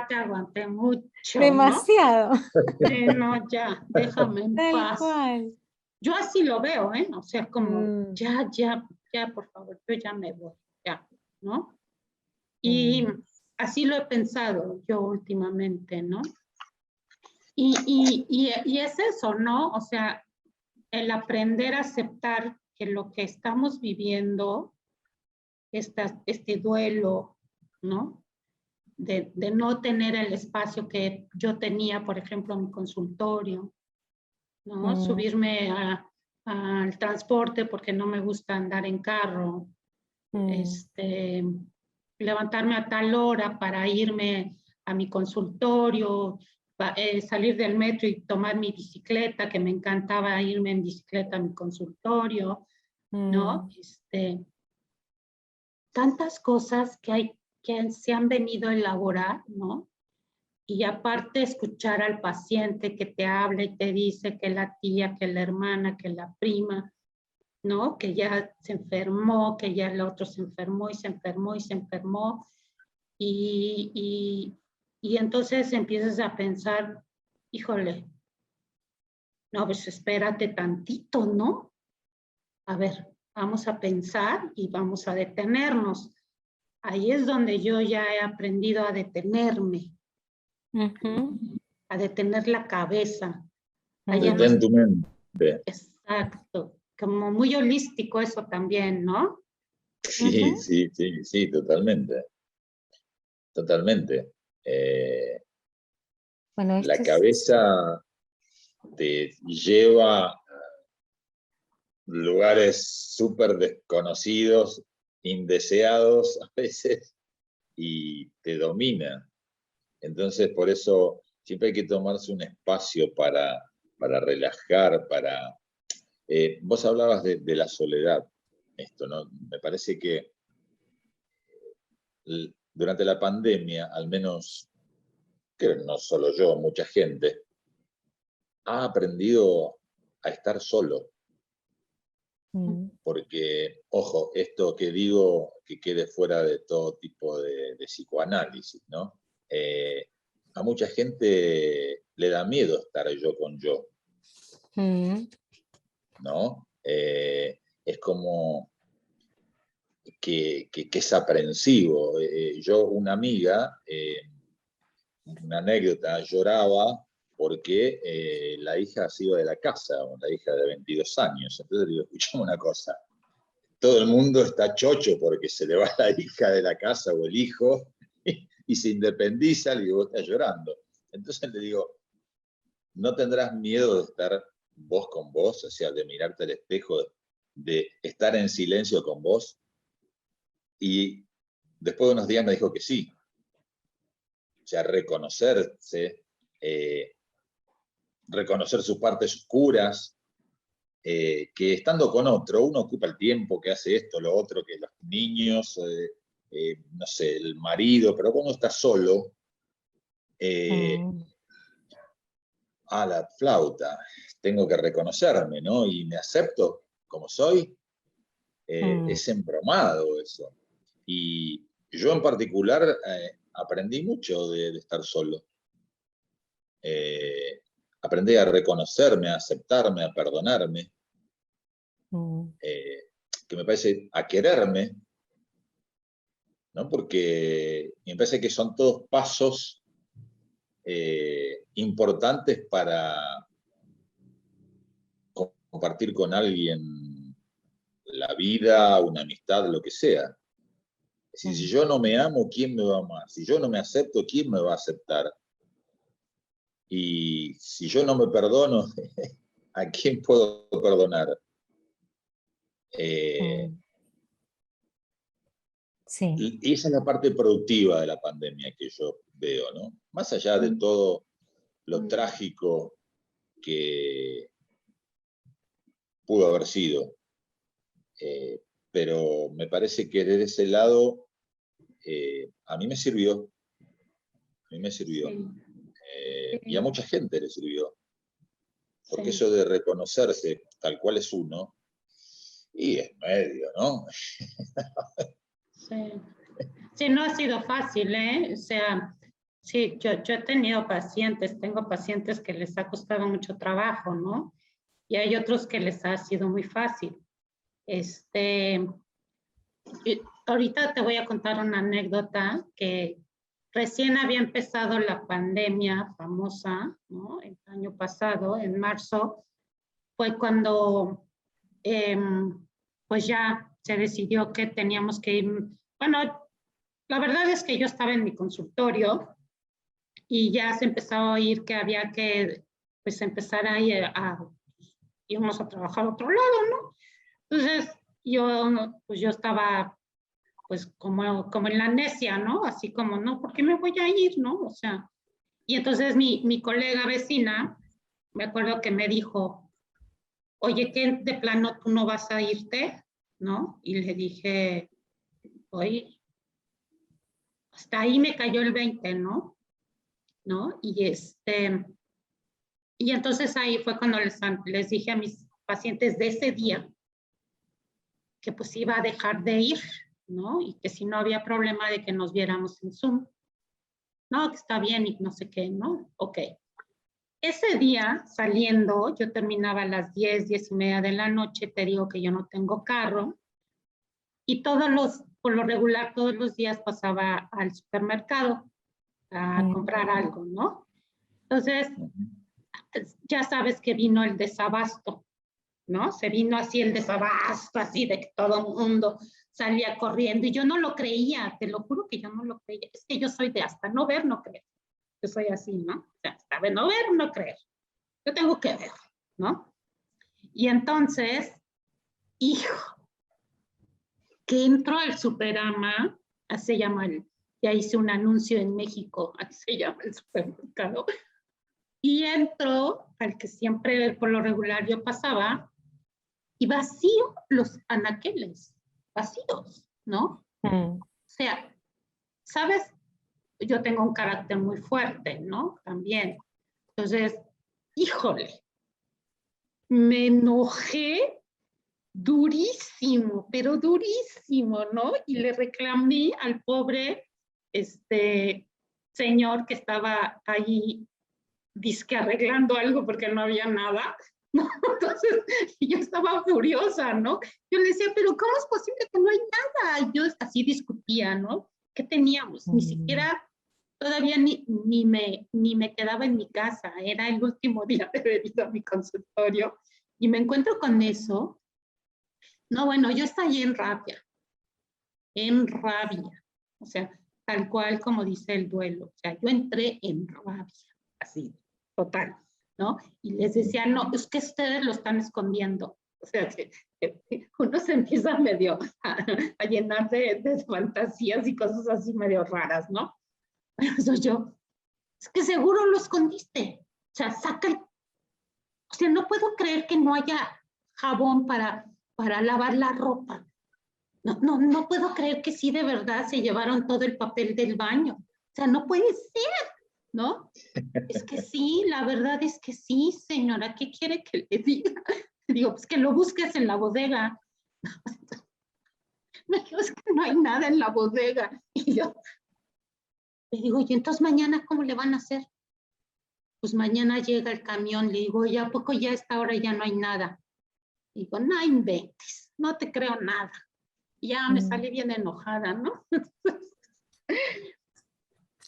te aguanté mucho, demasiado. ¿no? No, ya, déjame en paz. Cual. Yo así lo veo, ¿eh? O sea, como, ya, por favor, yo ya me voy, ya, ¿no? Y así lo he pensado yo últimamente, ¿no? Y es eso, ¿no? O sea, el aprender a aceptar que lo que estamos viviendo, este duelo, ¿no? De no tener el espacio que yo tenía, por ejemplo, en mi consultorio, ¿no? Subirme al transporte porque no me gusta andar en carro, levantarme a tal hora para irme a mi consultorio, salir del metro y tomar mi bicicleta, que me encantaba irme en bicicleta a mi consultorio, ¿no? Tantas cosas que se han venido a elaborar, ¿no? Y aparte escuchar al paciente que te habla y te dice que la tía, que la hermana, que la prima, ¿no? Que ya se enfermó, que ya el otro se enfermó y se enfermó y se enfermó. Y entonces empiezas a pensar, híjole, no, pues espérate tantito, ¿no? A ver, vamos a pensar y vamos a detenernos. Ahí es donde yo ya he aprendido a detenerme, a detener la cabeza. Detén tu mente. Exacto, como muy holístico eso también, ¿no? Sí, sí, sí, sí, totalmente. Totalmente. Bueno, La cabeza te lleva a lugares súper desconocidos, indeseados a veces, y te domina. Entonces, por eso siempre hay que tomarse un espacio para relajar, para... vos hablabas de la soledad, esto, ¿no? Me parece que durante la pandemia, al menos, que no solo yo, mucha gente, ha aprendido a estar solo. Porque, ojo, esto que digo, que quede fuera de todo tipo de psicoanálisis, ¿no? A mucha gente le da miedo estar yo con yo, ¿no? Es como que es aprensivo. Yo, una amiga, una anécdota, lloraba porque la hija se iba de la casa, la hija de 22 años. Entonces digo, escuchame una cosa, todo el mundo está chocho porque se le va la hija de la casa o el hijo y se independiza, le digo, vos estás llorando. Entonces le digo, ¿no tendrás miedo de estar vos con vos? O sea, de mirarte al espejo, de estar en silencio con vos. Y después de unos días me dijo que sí. O sea, reconocerse, reconocer sus partes oscuras, que estando con otro, uno ocupa el tiempo, que hace esto, lo otro, que los niños, no sé, el marido, pero cuando está solo, a la flauta, tengo que reconocerme, ¿no? Y me acepto como soy, es embromado eso. Y yo en particular aprendí mucho de estar solo. Aprendí a reconocerme, a aceptarme, a perdonarme, que me parece a quererme, ¿no? Porque me parece que son todos pasos importantes para compartir con alguien la vida, una amistad, lo que sea. Es decir, si yo no me amo, ¿quién me va a amar? Si yo no me acepto, ¿quién me va a aceptar? Y si yo no me perdono, ¿a quién puedo perdonar? Sí. Y esa es la parte productiva de la pandemia que yo veo, ¿no? Más allá de todo lo trágico que pudo haber sido. Pero me parece que desde ese lado a mí me sirvió. A mí me sirvió. Y a mucha gente le sirvió. Porque eso de reconocerse tal cual es uno, y es medio, ¿no? Sí. Sí, no ha sido fácil, ¿eh? O sea, sí, yo he tenido pacientes, tengo pacientes que les ha costado mucho trabajo, ¿no? Y hay otros que les ha sido muy fácil. Ahorita te voy a contar una anécdota que recién había empezado la pandemia famosa, ¿no? El año pasado, en marzo, fue cuando pues ya se decidió que teníamos que ir. Bueno, la verdad es que yo estaba en mi consultorio y ya se empezó a oír que había que pues empezar a ir íbamos a trabajar a otro lado, ¿no? Entonces yo estaba pues como en la necia, ¿no? Así como, no, ¿por qué me voy a ir, no? O sea, y entonces mi colega vecina, me acuerdo que me dijo, oye, ¿qué de plano tú no vas a irte? ¿No? Y le dije, oye, hasta ahí me cayó el 20, ¿no? ¿No? Y entonces ahí fue cuando les dije a mis pacientes de ese día que pues iba a dejar de ir, ¿no? Y que si no había problema de que nos viéramos en Zoom. No, que está bien y no sé qué, ¿no? Ok. Ese día, saliendo, yo terminaba a las 10, 10:30 de la noche, te digo que yo no tengo carro, y por lo regular, todos los días pasaba al supermercado. a comprar algo, ¿no? Entonces, ya sabes que vino el desabasto, ¿no? Se vino así el desabasto, así de que todo el mundo salía corriendo, y yo no lo creía, te lo juro que yo no lo creía. Es que yo soy de hasta no ver, no creer. Yo soy así, ¿no? O sea, hasta de no ver, no creer. Yo tengo que ver, ¿no? Y entonces, hijo, que entró al Superama, así se llama ya hice un anuncio en México, así se llama el supermercado, y entró al que siempre por lo regular yo pasaba, y vacío los anaqueles, vacíos, ¿no? O sea, ¿sabes? Yo tengo un carácter muy fuerte, ¿no? También. Entonces, híjole, me enojé durísimo, pero durísimo, ¿no? Y le reclamé al pobre señor que estaba ahí disque arreglando algo porque no había nada, ¿no? Entonces yo estaba furiosa, ¿no? Yo le decía, pero ¿cómo es posible que no hay nada? Y yo así discutía, ¿no? ¿Qué teníamos? Ni siquiera, todavía ni me quedaba en mi casa, era el último día de venir a mi consultorio, y me encuentro con eso. No, bueno, yo estallé en rabia, o sea, tal cual como dice el duelo, o sea, yo entré en rabia, así, total, ¿no? Y les decía, no, es que ustedes lo están escondiendo, o sea, que uno se empieza medio a llenar de fantasías y cosas así medio raras, ¿no? Eso yo, es que seguro lo escondiste, o sea, saca o sea, no puedo creer que no haya jabón para lavar la ropa. No puedo creer que sí de verdad se llevaron todo el papel del baño. O sea, no puede ser, ¿no? Es que sí, la verdad es que sí, señora, ¿qué quiere que le diga? Digo, pues que lo busques en la bodega. Me dijo, es que no hay nada en la bodega. Y yo le digo, ¿y entonces mañana cómo le van a hacer? Pues mañana llega el camión, le digo, ¿ya a poco ya a esta hora ya no hay nada? Digo, no inventes, no te creo nada. Ya me salí bien enojada, ¿no?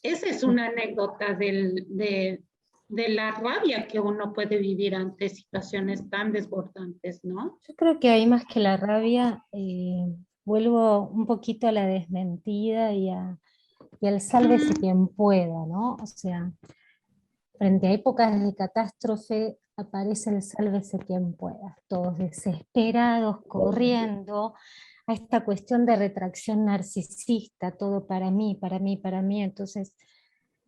Esa es una anécdota de la rabia que uno puede vivir ante situaciones tan desbordantes, ¿no? Yo creo que hay más que la rabia, vuelvo un poquito a la desmentida y al sálvese quien pueda, ¿no? O sea, frente a épocas de catástrofe aparece el sálvese quien pueda, todos desesperados, corriendo, a esta cuestión de retracción narcisista, todo para mí, para mí, para mí, entonces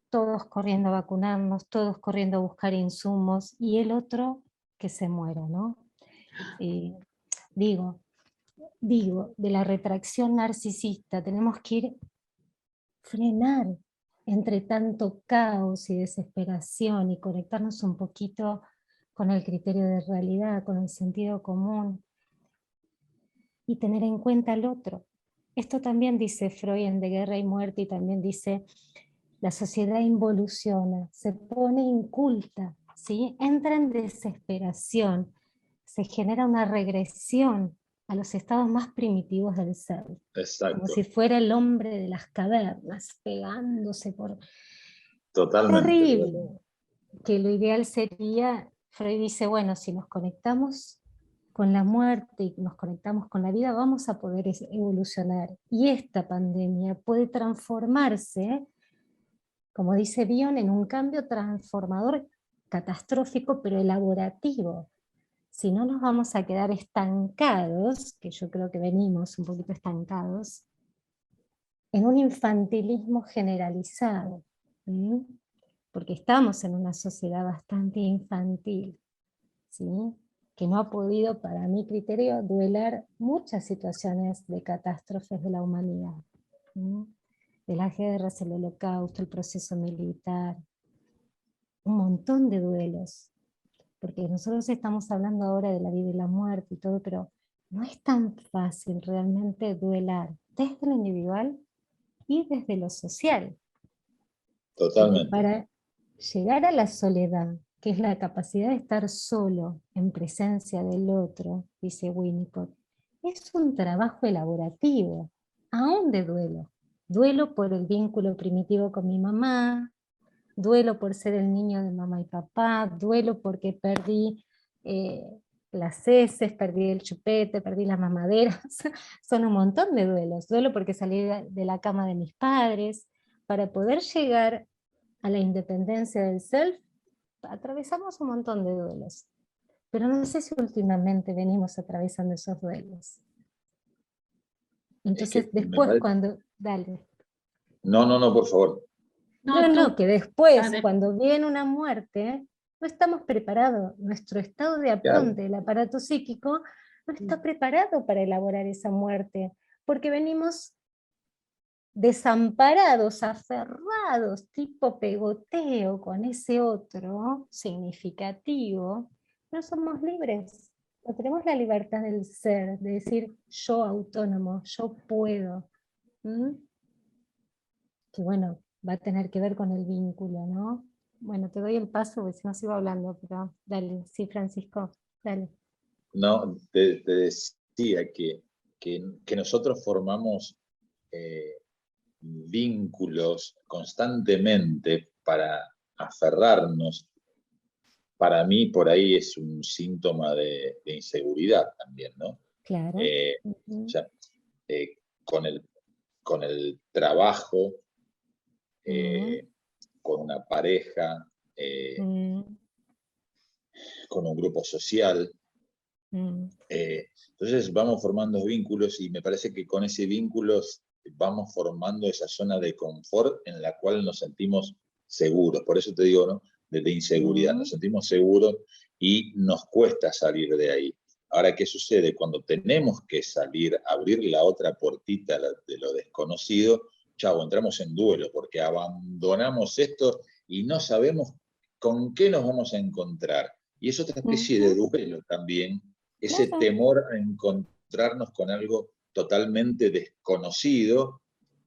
todos corriendo a vacunarnos, todos corriendo a buscar insumos, y el otro que se muera, ¿no? Digo, de la retracción narcisista tenemos que frenar entre tanto caos y desesperación y conectarnos un poquito con el criterio de realidad, con el sentido común y tener en cuenta al otro. Esto también dice Freud en De Guerra y Muerte, y también dice, la sociedad involuciona, se pone inculta, ¿sí? Entra en desesperación, se genera una regresión a los estados más primitivos del ser. Exacto. Como si fuera el hombre de las cavernas, pegándose por... Totalmente. Terrible. Que lo ideal sería, Freud dice, bueno, si nos conectamos con la muerte y nos conectamos con la vida, vamos a poder evolucionar. Y esta pandemia puede transformarse, como dice Bion, en un cambio transformador catastrófico, pero elaborativo. Si no nos vamos a quedar estancados, que yo creo que venimos un poquito estancados, en un infantilismo generalizado, ¿sí? Porque estamos en una sociedad bastante infantil, ¿sí? Que no ha podido, para mi criterio, duelar muchas situaciones de catástrofes de la humanidad, ¿sí? De las guerras, el holocausto, el proceso militar, un montón de duelos, porque nosotros estamos hablando ahora de la vida y la muerte y todo, pero no es tan fácil realmente duelar desde lo individual y desde lo social. Porque Totalmente. para llegar a la soledad, que es la capacidad de estar solo en presencia del otro, dice Winnicott, es un trabajo elaborativo, aún de duelo. Duelo por el vínculo primitivo con mi mamá, duelo por ser el niño de mamá y papá, duelo porque perdí las heces, perdí el chupete, perdí las mamaderas. Son un montón de duelos. Duelo porque salí de la cama de mis padres. Para poder llegar a la independencia del self, atravesamos un montón de duelos. Pero no sé si últimamente venimos atravesando esos duelos. Es Entonces, que me después parece... cuando... Dale. No, por favor. No, No, tú, no, que después, Ade- cuando viene una muerte, no estamos preparados. Nuestro estado de Claro. apronte, el aparato psíquico, no está preparado para elaborar esa muerte, porque venimos desamparados, aferrados, tipo pegoteo con ese otro significativo. No somos libres. No tenemos la libertad del ser, de decir yo autónomo, yo puedo. ¿Mm? Que bueno, va a tener que ver con el vínculo, ¿no? Bueno, te doy el paso porque si no sigo hablando, pero dale, sí, Francisco, dale. No, te decía que nosotros formamos vínculos constantemente para aferrarnos. Para mí, por ahí es un síntoma de inseguridad también, ¿no? Claro. O Ujú. sea, eh, con el trabajo, Mm, con una pareja, eh, mm, con un grupo social. mm, Entonces vamos formando vínculos y me parece que con ese vínculo vamos formando esa zona de confort en la cual nos sentimos seguros. Por eso te digo, ¿no? De inseguridad. Nos mm, sentimos seguros y nos cuesta salir de ahí. Ahora, ¿qué sucede? Cuando tenemos que salir, abrir la otra puertita de lo desconocido, chavo, entramos en duelo porque abandonamos esto y no sabemos con qué nos vamos a encontrar. Y es otra especie de ujú. duelo también, ese Claro. temor a encontrarnos con algo totalmente desconocido,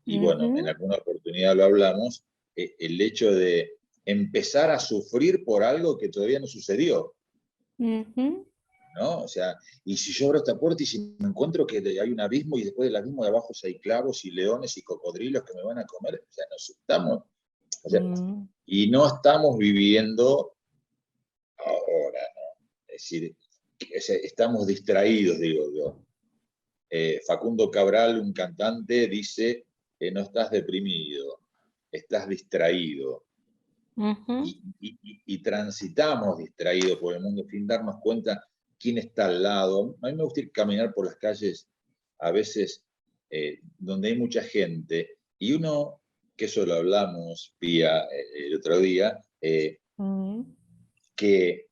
y bueno, en Ujú, alguna oportunidad lo hablamos, el hecho de empezar a sufrir por algo que todavía no sucedió, ujú, ¿no? O sea, y si yo abro esta puerta y si me encuentro que hay un abismo y después del abismo de abajo hay clavos y leones y cocodrilos que me van a comer, o sea, nos estamos, o sea, mm, y no estamos viviendo ahora, ¿no? Es decir, estamos distraídos, digo yo. Facundo Cabral, un cantante, dice que no estás deprimido, estás distraído. ujú. Y transitamos distraídos por el mundo sin darnos cuenta quién está al lado. A mí me gusta ir caminar por las calles a veces donde hay mucha gente y uno, que eso lo hablamos, Pía, el otro día, Mm, que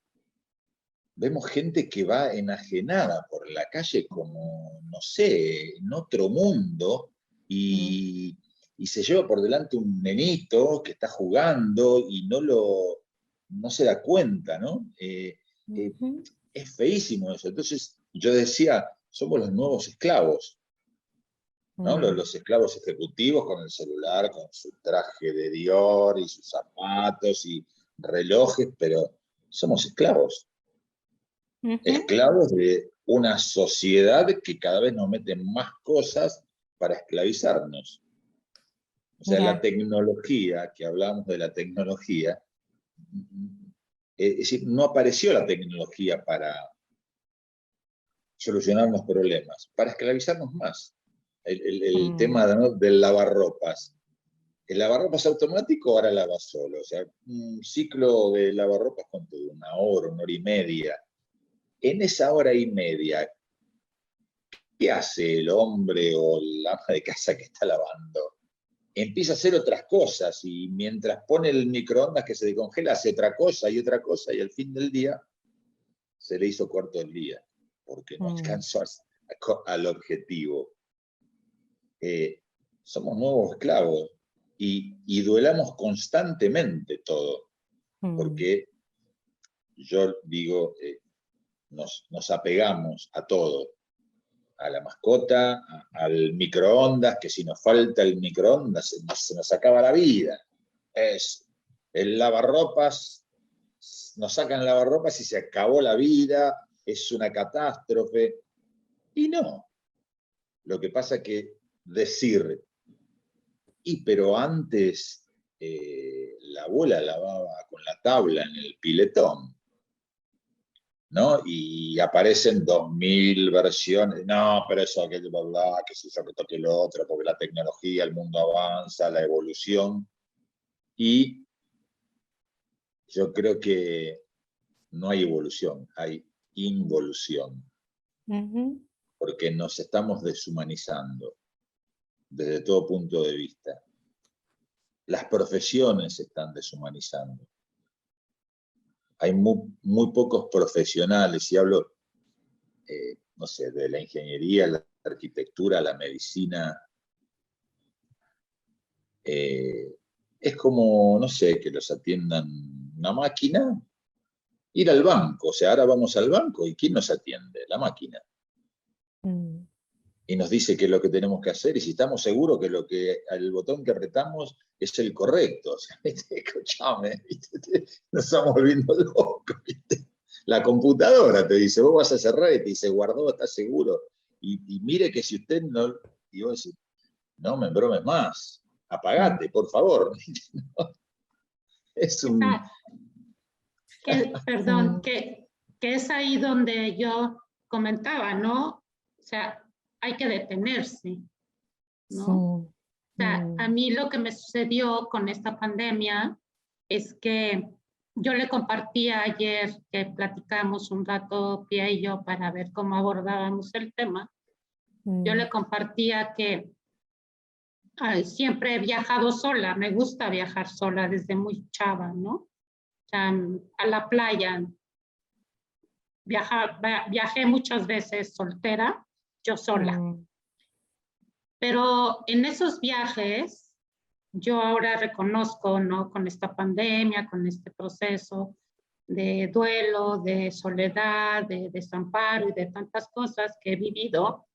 vemos gente que va enajenada por la calle como, no sé, en otro mundo mm, y se lleva por delante un nenito que está jugando y no se da cuenta, ¿no? ujú, Es feísimo eso. Entonces yo decía, somos los nuevos esclavos, ¿no? mm. Los esclavos ejecutivos con el celular, con su traje de Dior y sus zapatos y relojes, pero somos esclavos. Ujú. Esclavos de una sociedad que cada vez nos mete más cosas para esclavizarnos. O sea, la Mira, tecnología, que hablamos de la tecnología, es decir, no apareció la tecnología para solucionar los problemas, para esclavizarnos más. El mm, tema del lavarropas. El lavarropas automático ahora lava solo. O sea, un ciclo de lavarropas con una hora y media. En esa hora y media, ¿qué hace el hombre o la ama de casa que está lavando? Empieza a hacer otras cosas y mientras pone el microondas que se descongela, hace otra cosa y al fin del día se le hizo corto el día porque no mm, alcanzó al objetivo. Somos nuevos esclavos y duelamos constantemente todo mm, porque yo digo, nos apegamos a todo, a la mascota, al microondas, que si nos falta el microondas se nos acaba la vida. Es el lavarropas, nos sacan lavarropas y se acabó la vida, es una catástrofe. Y no. Lo que pasa es que decir pero antes la abuela lavaba con la tabla en el piletón, ¿no? Y aparecen 2000 versiones. No, pero eso, que bla, bla, que se hizo que lo otro, porque la tecnología, el mundo avanza, la evolución. Y yo creo que no hay evolución, hay involución. Porque nos estamos deshumanizando desde todo punto de vista. Las profesiones se están deshumanizando. Hay muy pocos profesionales, y hablo, no sé, de la ingeniería, la arquitectura, la medicina. Es como, no sé, que los atiendan una máquina, ir al banco. O sea, ahora vamos al banco, ¿y quién nos atiende? La máquina. Y nos dice qué es lo que tenemos que hacer, y si estamos seguros que el botón que apretamos es el correcto. O sea, escuchame, nos estamos volviendo locos, ¿viste? La computadora te dice, vos vas a cerrar, y te dice, guardó, ¿estás seguro? Y mire que si usted no... Y vos decís, no me embromes más, apagate, por favor. Es un... Perdón, que es ahí donde yo comentaba, ¿no? O sea, hay que detenerse, ¿no? O sea, a mí lo que me sucedió con esta pandemia es que yo le compartía ayer, que platicamos un rato, Pía y yo, para ver cómo abordábamos el tema. Yo le compartía que siempre he viajado sola, me gusta viajar sola desde muy chava, ¿no? O sea, a la playa. Viajé muchas veces soltera, yo sola. Pero en esos viajes, yo ahora reconozco, ¿no? Con esta pandemia, con este proceso de duelo, de soledad, de desamparo y de tantas cosas que he vivido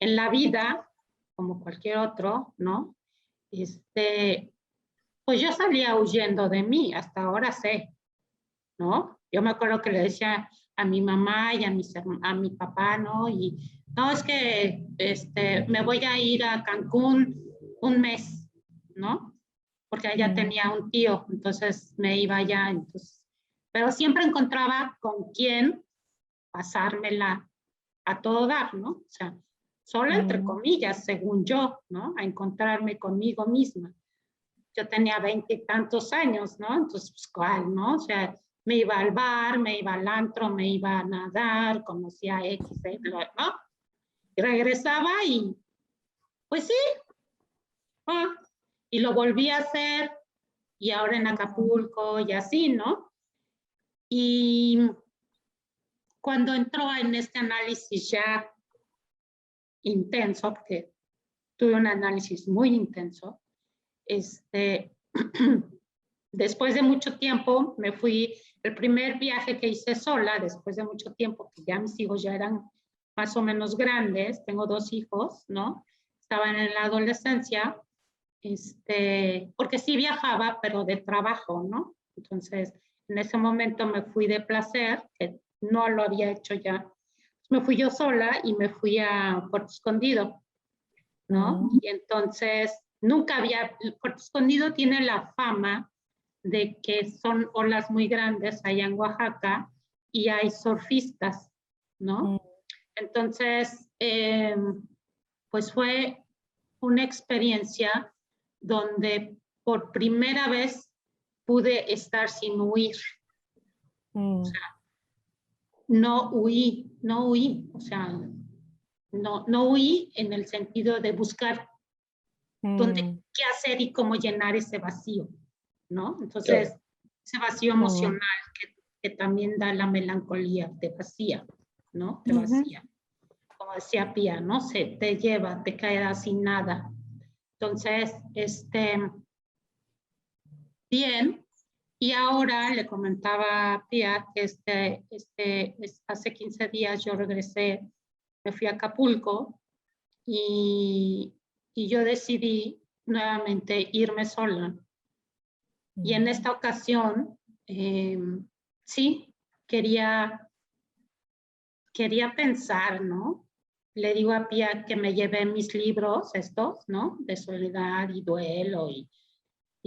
en la vida, como cualquier otro, ¿no? Pues yo salía huyendo de mí, hasta ahora sé, ¿no? Yo me acuerdo que le decía a mi mamá y a mi papá, ¿no? Y no, es que me voy a ir a Cancún un mes, ¿no? Porque allá tenía un tío, entonces me iba allá, entonces, pero siempre encontraba con quién pasármela a todo dar, ¿no? O sea, sola entre comillas, según yo, ¿no? A encontrarme conmigo misma. Yo tenía 20 y tantos años, ¿no? Entonces, pues, ¿cuál, no? O sea, me iba al bar, me iba al antro, me iba a nadar, conocía X, ¿no? Y regresaba y, pues sí, y lo volví a hacer, y ahora en Acapulco y así, ¿no? Y cuando entró en este análisis ya intenso, porque tuve un análisis muy intenso, después de mucho tiempo me fui, el primer viaje que hice sola, después de mucho tiempo, que ya mis hijos ya eran más o menos grandes, tengo 2 hijos, ¿no? Estaban en la adolescencia, porque sí viajaba, pero de trabajo, ¿no? Entonces, en ese momento me fui de placer, que no lo había hecho ya. Me fui yo sola y me fui a Puerto Escondido, ¿no? Y entonces, nunca había, Puerto Escondido tiene la fama de que son olas muy grandes allá en Oaxaca y hay surfistas, ¿no? Entonces, pues fue una experiencia donde por primera vez pude estar sin huir. O sea, no huí, o sea, no huí en el sentido de buscar qué hacer y cómo llenar ese vacío, ¿no? Entonces, claro, ese vacío emocional que también da la melancolía, te vacía, ¿no? Te vacía. Como decía Pía, ¿no? Se te lleva, te quedas sin nada. Entonces, bien, y ahora le comentaba a Pía que hace 15 días yo regresé, me fui a Acapulco y yo decidí nuevamente irme sola. Y en esta ocasión, sí, quería pensar, ¿no? le digo a Pía que me llevé mis libros estos, ¿no? De soledad y duelo y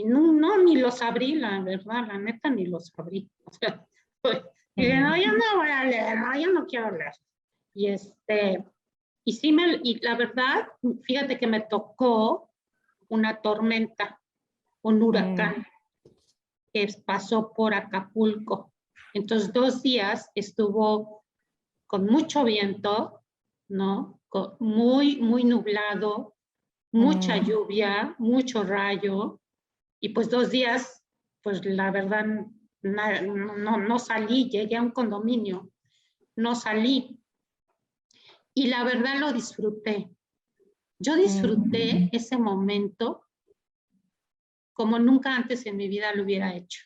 no, ni los abrí, la verdad, la neta, ni los abrí. O sea, pues, dije, no, yo no voy a leer, no, yo no quiero leer. Y y la verdad, fíjate que me tocó una tormenta, un huracán que pasó por Acapulco. Entonces 2 días estuvo con mucho viento, ¿no? Muy, muy nublado, mucha lluvia, mucho rayo, y pues 2 días, pues la verdad, no salí, llegué a un condominio, no salí, y la verdad lo disfruté. Yo disfruté ese momento como nunca antes en mi vida lo hubiera hecho.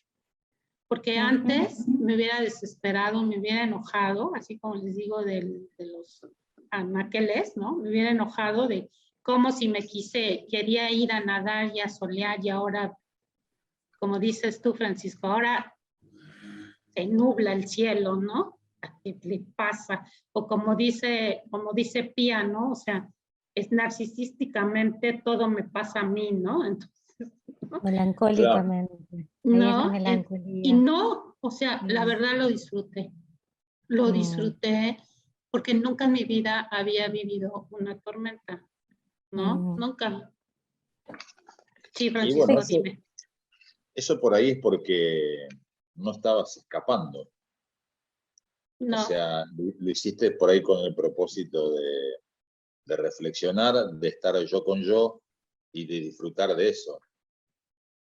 Porque antes me hubiera desesperado, me hubiera enojado, así como les digo de los anaqueles, ¿no? Me hubiera enojado de cómo si quería ir a nadar y a solear y ahora, como dices tú, Francisco, ahora se nubla el cielo, ¿no? ¿A qué le pasa? O como dice Pía, ¿no? O sea, es narcisísticamente todo me pasa a mí, ¿no? Entonces, ¿no? Melancólicamente. Ahí es la melancolía. Y no, o sea, la verdad lo disfruté. Lo disfruté porque nunca en mi vida había vivido una tormenta, ¿no? Nunca. Sí, Francisco, bueno, dime. eso por ahí es porque no estabas escapando. No. O sea, lo hiciste por ahí con el propósito de reflexionar, de estar yo con yo y de disfrutar de eso.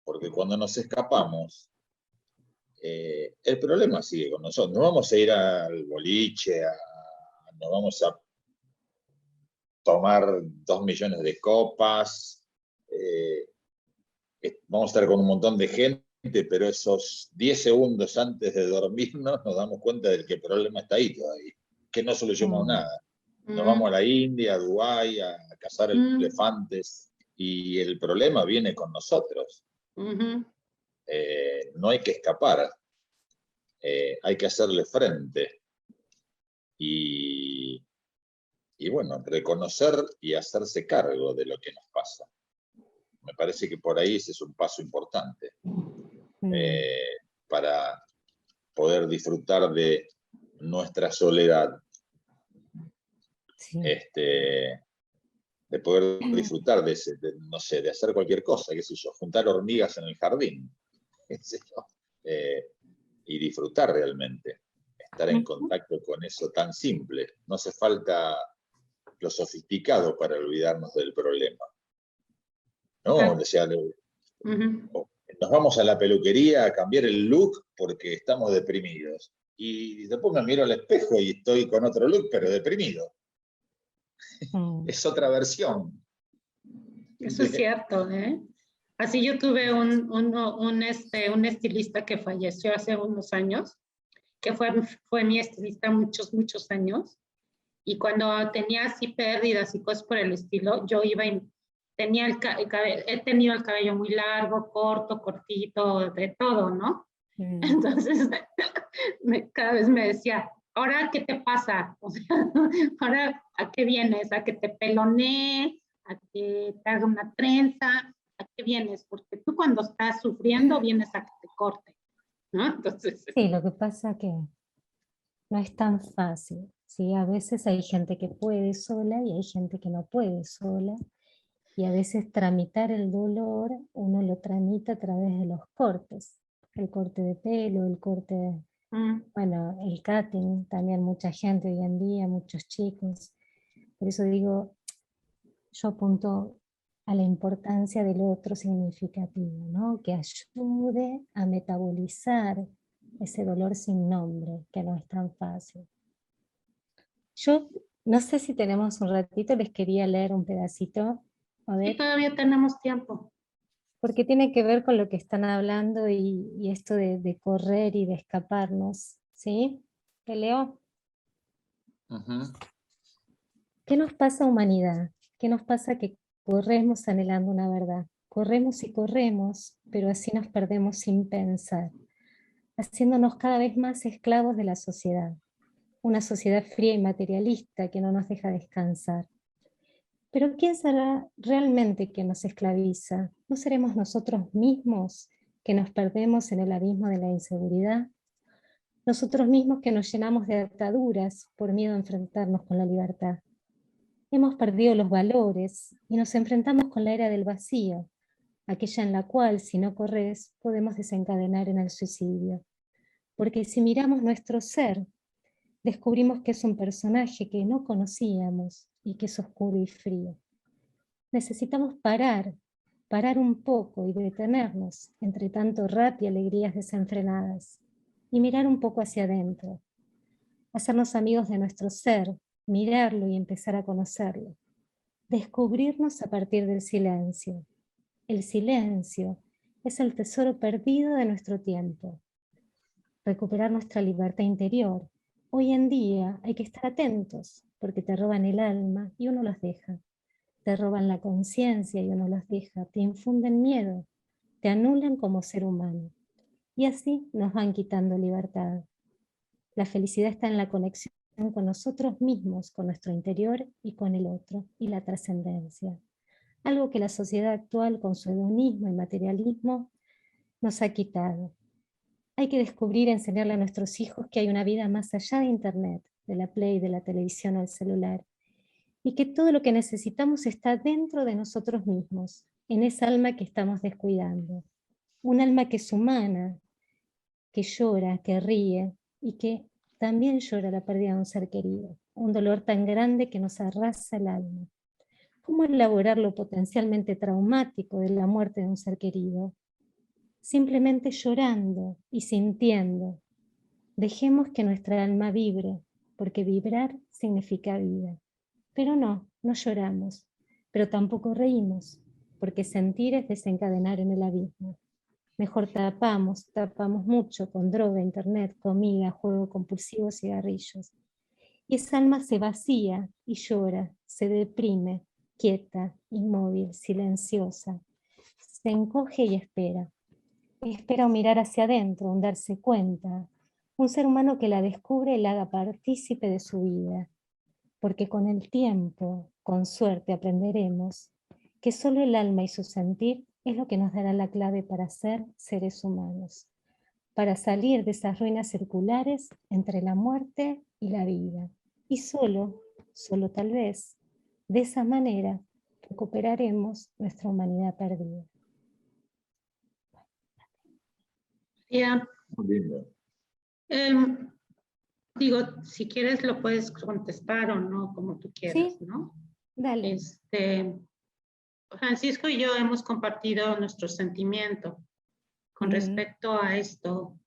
Porque cuando nos escapamos, el problema sigue con nosotros. No vamos a ir al boliche, no vamos a tomar 2 millones de copas, vamos a estar con un montón de gente, pero esos 10 segundos antes de dormirnos nos damos cuenta de que el problema está ahí todavía, que no solucionamos nada. Nos vamos a la India, a Dubái, a cazar elefantes, y el problema viene con nosotros. No hay que escapar, hay que hacerle frente. Y bueno, reconocer y hacerse cargo de lo que nos pasa. Me parece que por ahí ese es un paso importante para poder disfrutar de nuestra soledad. Sí. De poder disfrutar no sé, de hacer cualquier cosa, qué sé yo, juntar hormigas en el jardín, y disfrutar realmente, estar en contacto con eso tan simple. No hace falta lo sofisticado para olvidarnos del problema. ¿No? O sea, nos vamos a la peluquería a cambiar el look porque estamos deprimidos. Y después me miro al espejo y estoy con otro look, pero deprimido. Es otra versión. Eso es cierto, ¿eh? Así yo tuve un estilista que falleció hace unos años, que fue mi estilista muchos años, y cuando tenía así pérdidas y cosas por el estilo, yo iba y tenía he tenido el cabello muy largo, corto, cortito, de todo, ¿no? Entonces, cada vez me decía, ¿ahora qué te pasa? O sea, ¿ahora a qué vienes? ¿A que te pelonee? ¿A que te haga una trenza? ¿A qué vienes? Porque tú cuando estás sufriendo vienes a que te corte, ¿no? Entonces... Sí, lo que pasa que no es tan fácil, ¿sí? A veces hay gente que puede sola y hay gente que no puede sola. Y a veces tramitar el dolor, uno lo tramita a través de los cortes. El corte de pelo, el corte, bueno, el cutting, también mucha gente hoy en día, muchos chicos. Por eso digo, yo apunto a la importancia del otro significativo, ¿no? Que ayude a metabolizar ese dolor sin nombre, que no es tan fácil. Yo no sé si tenemos un ratito, les quería leer un pedacito. A ver. Sí, todavía tenemos tiempo. Porque tiene que ver con lo que están hablando y esto de correr y de escaparnos, ¿sí? ¿Te leo? ¿Qué nos pasa, humanidad? ¿Qué nos pasa que corremos anhelando una verdad? Corremos y corremos, pero así nos perdemos sin pensar, haciéndonos cada vez más esclavos de la sociedad. una sociedad fría y materialista que no nos deja descansar. Pero ¿quién será realmente quien nos esclaviza? ¿No seremos nosotros mismos que nos perdemos en el abismo de la inseguridad? Nosotros mismos que nos llenamos de ataduras por miedo a enfrentarnos con la libertad. Hemos perdido los valores y nos enfrentamos con la era del vacío, aquella en la cual, si no corres, podemos desencadenar en el suicidio. Porque si miramos nuestro ser, descubrimos que es un personaje que no conocíamos y que es oscuro y frío. Necesitamos parar un poco y detenernos entre tanto rap y alegrías desenfrenadas, y mirar un poco hacia adentro, hacernos amigos de nuestro ser, mirarlo y empezar a conocerlo, descubrirnos a partir del silencio. El silencio es el tesoro perdido de nuestro tiempo. Recuperar nuestra libertad interior. Hoy en día hay que estar atentos, porque te roban el alma y uno los deja. Te roban la conciencia y uno los deja. Te infunden miedo, te anulan como ser humano. Y así nos van quitando libertad. La felicidad está en la conexión con nosotros mismos, con nuestro interior y con el otro, y la trascendencia. Algo que la sociedad actual, con su hedonismo y materialismo, nos ha quitado. Hay que descubrir y enseñarle a nuestros hijos que hay una vida más allá de Internet, de la Play, de la televisión o del celular, y que todo lo que necesitamos está dentro de nosotros mismos, en esa alma que estamos descuidando. Un alma que es humana, que llora, que ríe, y que también llora la pérdida de un ser querido, un dolor tan grande que nos arrasa el alma. ¿Cómo elaborar lo potencialmente traumático de la muerte de un ser querido? Simplemente llorando y sintiendo. Dejemos que nuestra alma vibre, porque vibrar significa vida. Pero no lloramos, pero tampoco reímos, porque sentir es desencadenar en el abismo. Mejor tapamos mucho con droga, internet, comida, juego compulsivo, cigarrillos. Y esa alma se vacía y llora, se deprime, quieta, inmóvil, silenciosa. Se encoge y espera. Espera un mirar hacia adentro, un darse cuenta. Un ser humano que la descubre y la haga partícipe de su vida. Porque con el tiempo, con suerte, aprenderemos que solo el alma y su sentir es lo que nos dará la clave para ser seres humanos, para salir de esas ruinas circulares entre la muerte y la vida. Y solo tal vez, de esa manera recuperaremos nuestra humanidad perdida. Ya, Muy lindo. digo, si quieres lo puedes contestar o no, como tú quieras, ¿Sí? ¿no? Dale. Francisco y yo hemos compartido nuestro sentimiento con respecto a esto.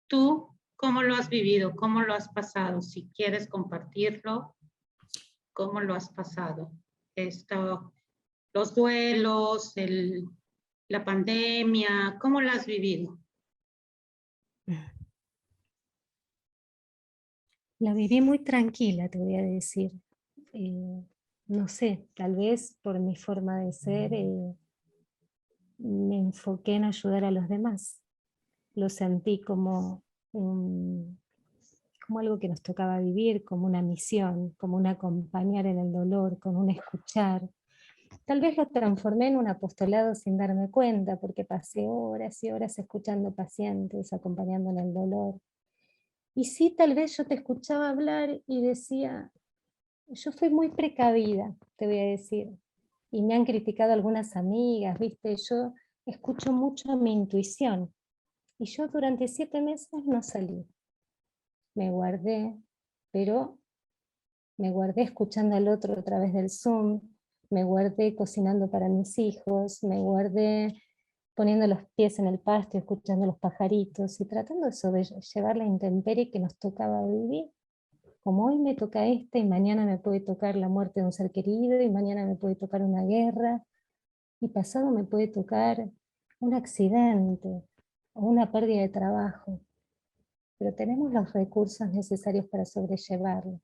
¿Tú cómo lo has vivido? ¿Cómo lo has pasado? Si quieres compartirlo, ¿cómo lo has pasado? Los duelos, la pandemia, ¿cómo lo has vivido? La viví muy tranquila, te voy a decir. No sé, tal vez por mi forma de ser me enfoqué en ayudar a los demás. Lo sentí como algo que nos tocaba vivir, como una misión, como un acompañar en el dolor, con un escuchar. Tal vez lo transformé en un apostolado sin darme cuenta, porque pasé horas y horas escuchando pacientes, acompañando en el dolor. Y sí, tal vez yo te escuchaba hablar y decía, yo fui muy precavida, te voy a decir, y me han criticado algunas amigas, viste, yo escucho mucho mi intuición, y yo durante 7 meses no salí, me guardé, pero me guardé escuchando al otro a través del Zoom, me guardé cocinando para mis hijos, me guardé poniendo los pies en el pasto, escuchando los pajaritos, y tratando de sobrellevar la intemperie que nos tocaba vivir. Como hoy me toca esta y mañana me puede tocar la muerte de un ser querido y mañana me puede tocar una guerra y pasado me puede tocar un accidente o una pérdida de trabajo, pero tenemos los recursos necesarios para sobrellevarlo.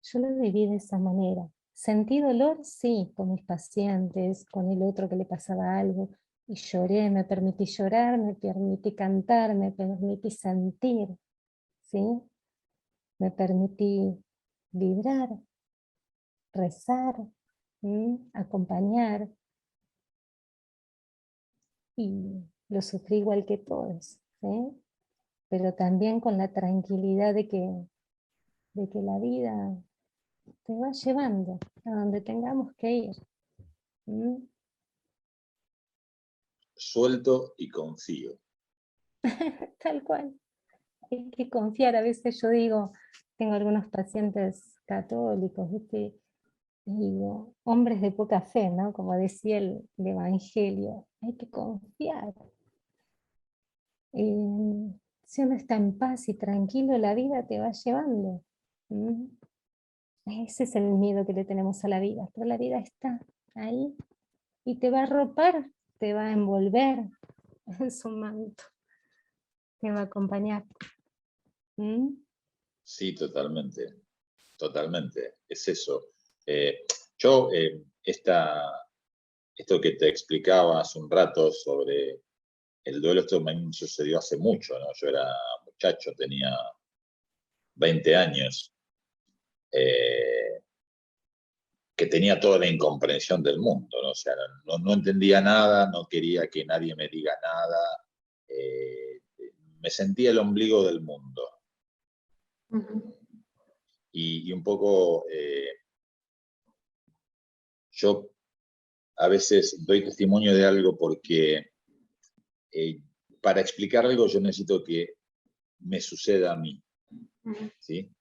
Yo lo viví de esa manera. Sentí dolor, sí, con mis pacientes, con el otro que le pasaba algo, y lloré, me permití llorar, me permití cantar, me permití sentir, ¿sí? me permití vibrar, rezar, acompañar, y lo sufrí igual que todos, ¿sí? Pero también con la tranquilidad de que la vida te va llevando a donde tengamos que ir. Suelto y confío. Tal cual. Hay que confiar. A veces yo digo, tengo algunos pacientes católicos, ¿viste? Y digo, hombres de poca fe, ¿no? Como decía el Evangelio, hay que confiar. Si uno está en paz y tranquilo, la vida te va llevando. Ese es el miedo que le tenemos a la vida, pero la vida está ahí y te va a arropar, te va a envolver en su manto, te va a acompañar. Sí, totalmente, totalmente, es eso. Esto que te explicaba hace un rato sobre el duelo, esto me sucedió hace mucho, ¿no? Yo era muchacho, tenía 20 años, que tenía toda la incomprensión del mundo, ¿no? O sea, no entendía nada, no quería que nadie me diga nada, me sentía el ombligo del mundo. Y un poco, yo a veces doy testimonio de algo porque para explicar algo yo necesito que me suceda a mí, ¿sí?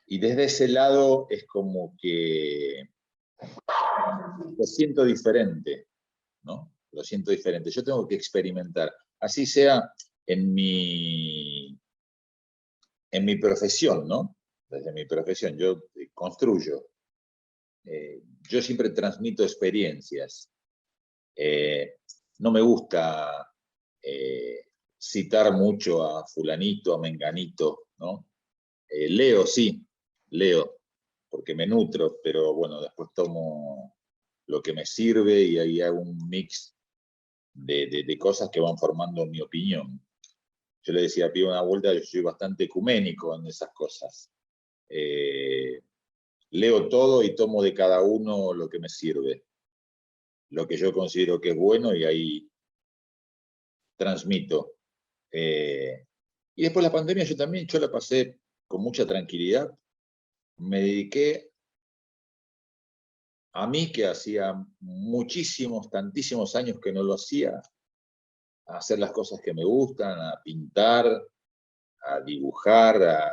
Y desde ese lado es como que lo siento diferente, ¿no? Lo siento diferente. Yo tengo que experimentar, así sea en mi profesión, ¿no? Desde mi profesión, yo construyo. Yo siempre transmito experiencias. No me gusta citar mucho a fulanito, a menganito, ¿no? Leo, sí, leo, porque me nutro, pero bueno, después tomo lo que me sirve y ahí hago un mix de cosas que van formando mi opinión. Yo le decía a Pío una vuelta, yo soy bastante ecuménico en esas cosas. Leo todo y tomo de cada uno lo que me sirve, lo que yo considero que es bueno y ahí transmito. Y después la pandemia yo la pasé con mucha tranquilidad. Me dediqué a mí, que hacía muchísimos, tantísimos años que no lo hacía, a hacer las cosas que me gustan, a pintar, a dibujar,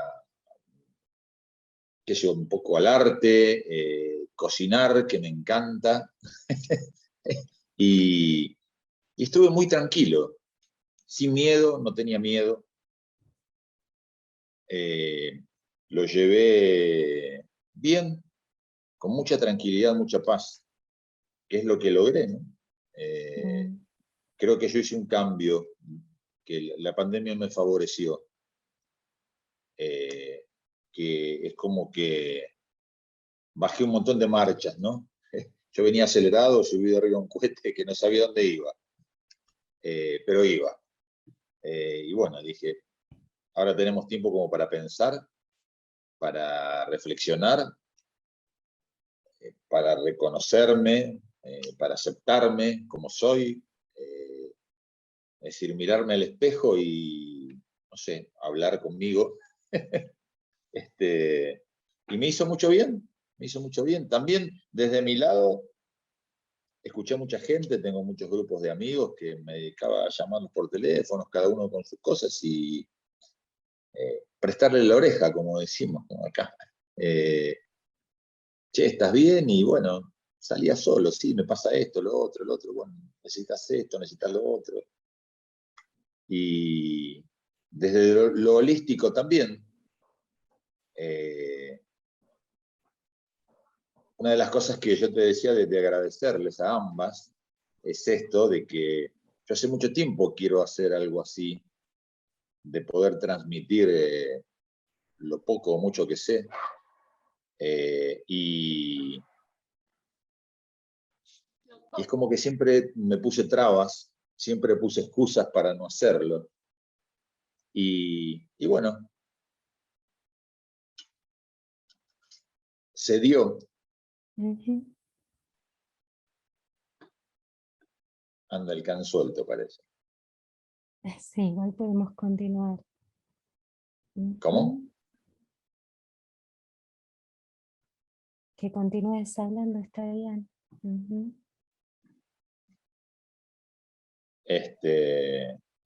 qué sé yo, un poco al arte, cocinar, que me encanta. y estuve muy tranquilo, sin miedo, no tenía miedo. Lo llevé bien, con mucha tranquilidad, mucha paz, que es lo que logré, ¿no? Creo que yo hice un cambio, que la pandemia me favoreció, que es como que bajé un montón de marchas, ¿no? Yo venía acelerado, subido arriba de un cohete que no sabía dónde iba, pero iba. Y bueno, dije, ahora tenemos tiempo como para pensar, para reflexionar, para reconocerme, para aceptarme como soy, es decir, mirarme al espejo y, no sé, hablar conmigo. Y me hizo mucho bien, me hizo mucho bien. También desde mi lado, escuché a mucha gente, tengo muchos grupos de amigos que me dedicaba a llamarlos por teléfono, cada uno con sus cosas, y prestarle la oreja, como decimos como acá. Che, ¿estás bien? Y bueno, salía solo, sí, me pasa esto, lo otro, bueno, necesitas esto, necesitas lo otro. Y desde lo holístico también, una de las cosas que yo te decía de agradecerles a ambas es esto de que yo hace mucho tiempo quiero hacer algo así, de poder transmitir lo poco o mucho que sé. Y es como que siempre me puse trabas, siempre puse excusas para no hacerlo. Y bueno, se dio. Anda el can suelto, parece. Sí, igual podemos continuar. ¿Cómo? Que continúes hablando, está bien.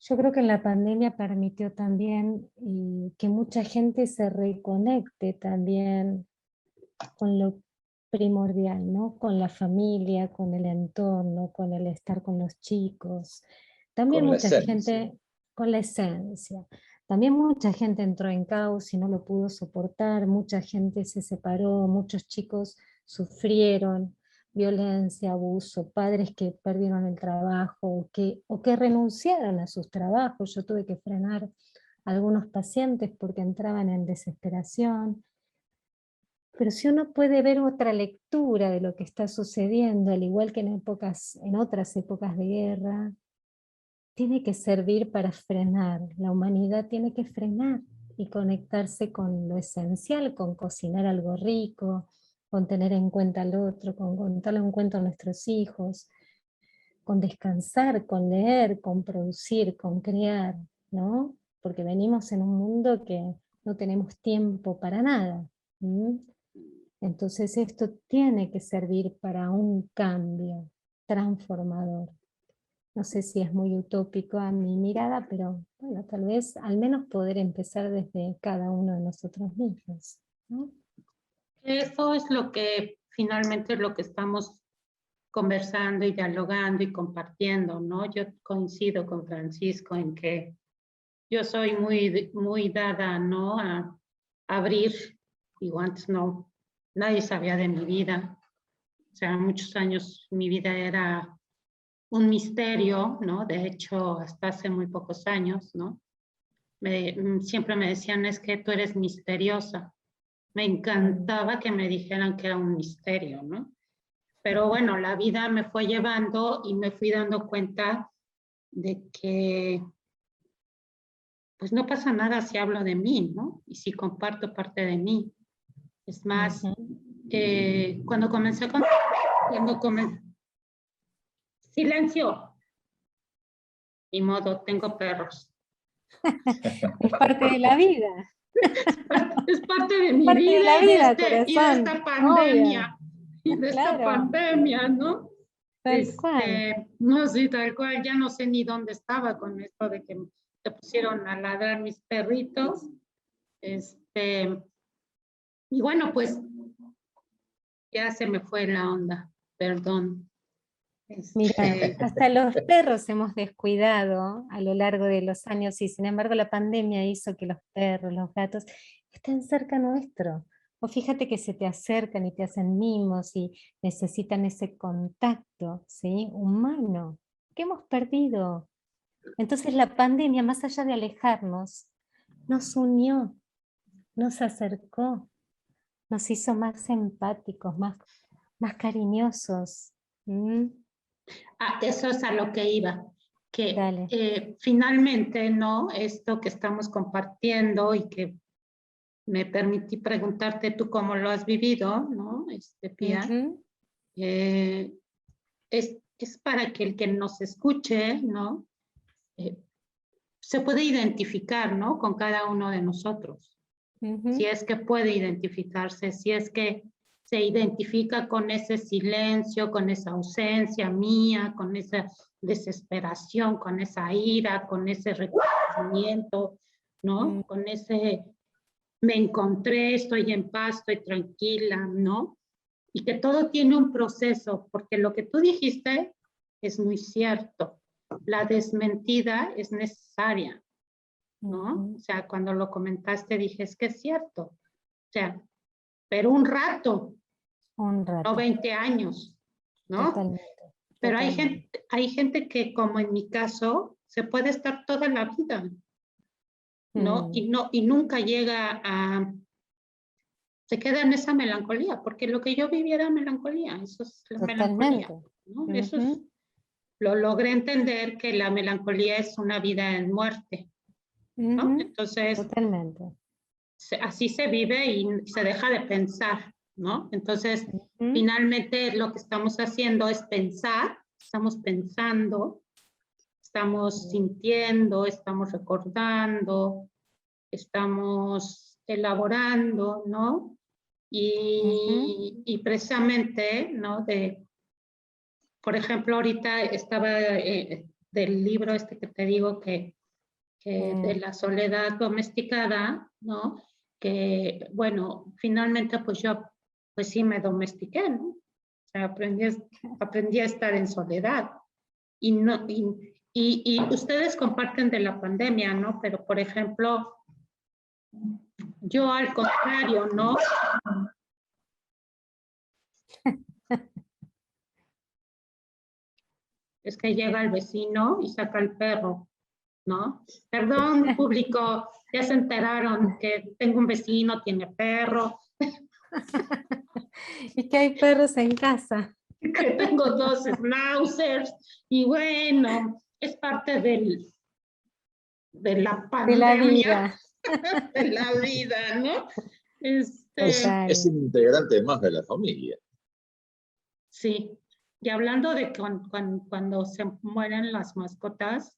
Yo creo que en la pandemia permitió también que mucha gente se reconecte también con lo primordial, ¿no? Con la familia, con el entorno, con el estar con los chicos. También con la mucha esencia. gente con la esencia. También mucha gente entró en caos y no lo pudo soportar, mucha gente se separó, muchos chicos sufrieron violencia, abuso, padres que perdieron el trabajo o que renunciaron a sus trabajos. Yo tuve que frenar a algunos pacientes porque entraban en desesperación. Pero si uno puede ver otra lectura de lo que está sucediendo, al igual que en otras épocas de guerra, tiene que servir para frenar. La humanidad tiene que frenar y conectarse con lo esencial, con cocinar algo rico, con tener en cuenta al otro, con contarle un cuento a nuestros hijos, con descansar, con leer, con producir, con crear, ¿no? Porque venimos en un mundo que no tenemos tiempo para nada. Entonces esto tiene que servir para un cambio transformador. No sé si es muy utópico a mi mirada, pero bueno, tal vez al menos poder empezar desde cada uno de nosotros mismos, ¿no? Eso es lo que finalmente es lo que estamos conversando y dialogando y compartiendo, ¿no? Yo coincido con Francisco en que yo soy muy dada, ¿no? A abrir, digo, antes no, nadie sabía de mi vida. O sea, muchos años mi vida era un misterio, ¿no? De hecho, hasta hace muy pocos años, ¿no? Siempre me decían, es que tú eres misteriosa. Me encantaba que me dijeran que era un misterio, ¿no? Pero bueno, la vida me fue llevando y me fui dando cuenta de que pues no pasa nada si hablo de mí, ¿no? Y si comparto parte de mí. Es más, cuando comencé con... Silencio. Ni modo, tengo perros. Es parte de la vida. Es parte de mi parte vida, de la vida, y de esta pandemia. Obvio. Y de esta pandemia, ¿no? Tal cual. No, sí, tal cual. Ya no sé ni dónde estaba con esto de que se pusieron a ladrar mis perritos. Y bueno, pues ya se me fue la onda. Perdón. Mira, hasta los perros hemos descuidado a lo largo de los años y sin embargo la pandemia hizo que los perros, los gatos estén cerca nuestro. O fíjate que se te acercan y te hacen mimos y necesitan ese contacto, ¿sí? Humano, que hemos perdido. Entonces la pandemia, más allá de alejarnos, nos unió, nos acercó, nos hizo más empáticos, más cariñosos. Eso es a lo que iba, que finalmente, ¿no? Esto que estamos compartiendo y que me permití preguntarte tú cómo lo has vivido, ¿no? Pía, es para que el que nos escuche, ¿no? Se puede identificar, ¿no? Con cada uno de nosotros. Si es que puede identificarse, si es que se identifica con ese silencio, con esa ausencia mía, con esa desesperación, con esa ira, con ese reconocimiento, ¿no? Con ese me encontré, estoy en paz, estoy tranquila, ¿no? Y que todo tiene un proceso, porque lo que tú dijiste es muy cierto. La desmentida es necesaria, ¿no? O sea, cuando lo comentaste dije, es que es cierto. O sea, pero un rato, no 20 años, ¿no? Totalmente. Pero hay gente que, como en mi caso, se puede estar toda la vida, ¿no? Y nunca llega a... Se queda en esa melancolía, porque lo que yo vivía era melancolía, eso es la melancolía, ¿no? Eso es, lo logré entender que la melancolía es una vida en muerte, ¿no? Entonces, totalmente. así se vive y se deja de pensar, ¿no? Entonces, finalmente lo que estamos haciendo es pensar, estamos pensando, estamos sintiendo, estamos recordando, estamos elaborando, ¿no? Y precisamente, ¿no? Por ejemplo, ahorita estaba del libro este que te digo que de la soledad domesticada, ¿no? Que, bueno, finalmente pues yo, pues sí me domestiqué, ¿no? O sea, aprendí a estar en soledad. Y ustedes comparten de la pandemia, ¿no? Pero, por ejemplo, yo al contrario, ¿no? Es que llega el vecino y saca el perro, ¿no? Perdón, público, ya se enteraron que tengo un vecino, tiene perro. Y que hay perros en casa. Que tengo 2 schnauzers y bueno, es parte de la pandemia. De la vida. De la vida, ¿no? Es un integrante más de la familia. Sí, y hablando de cuando se mueren las mascotas,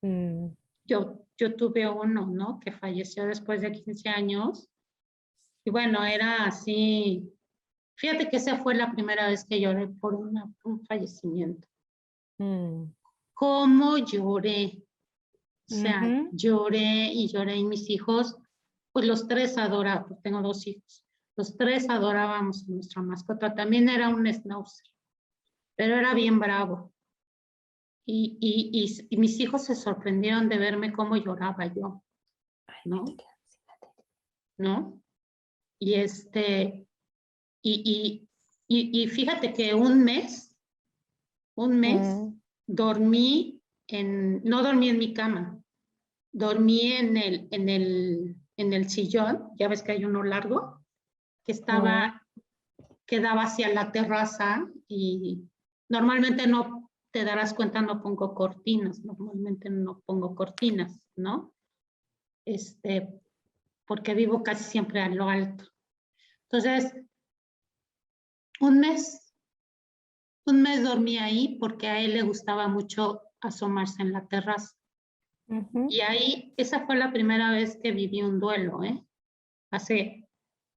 yo tuve uno, ¿no? Que falleció después de 15 años. Y bueno, era así. Fíjate que esa fue la primera vez que lloré por un fallecimiento. ¿Cómo lloré? O sea, lloré y lloré y mis hijos, pues los 3 adoraban, tengo 2 hijos, los 3 adorábamos a nuestra mascota. También era un schnauzer, pero era bien bravo. Y mis hijos se sorprendieron de verme cómo lloraba yo, ¿no? ¿No? Y fíjate que un mes dormí no dormí en mi cama, dormí en el sillón, ya ves que hay uno largo, que daba hacia la terraza y normalmente no te darás cuenta, no pongo cortinas, normalmente no pongo cortinas, ¿no? Porque vivo casi siempre a lo alto. Entonces, un mes dormí ahí porque a él le gustaba mucho asomarse en la terraza. Y ahí, esa fue la primera vez que viví un duelo, ¿eh?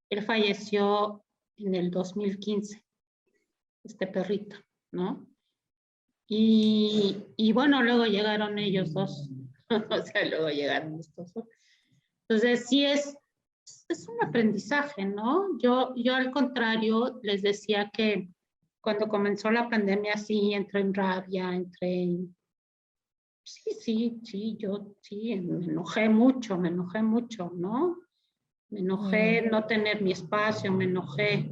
Él falleció en el 2015, este perrito, ¿no? Y bueno, luego llegaron ellos 2, o sea, luego llegaron estos 2. Entonces, sí es un aprendizaje, ¿no? Yo al contrario les decía que cuando comenzó la pandemia sí entré en rabia, yo me enojé mucho, ¿no? Me enojé no tener mi espacio, me enojé.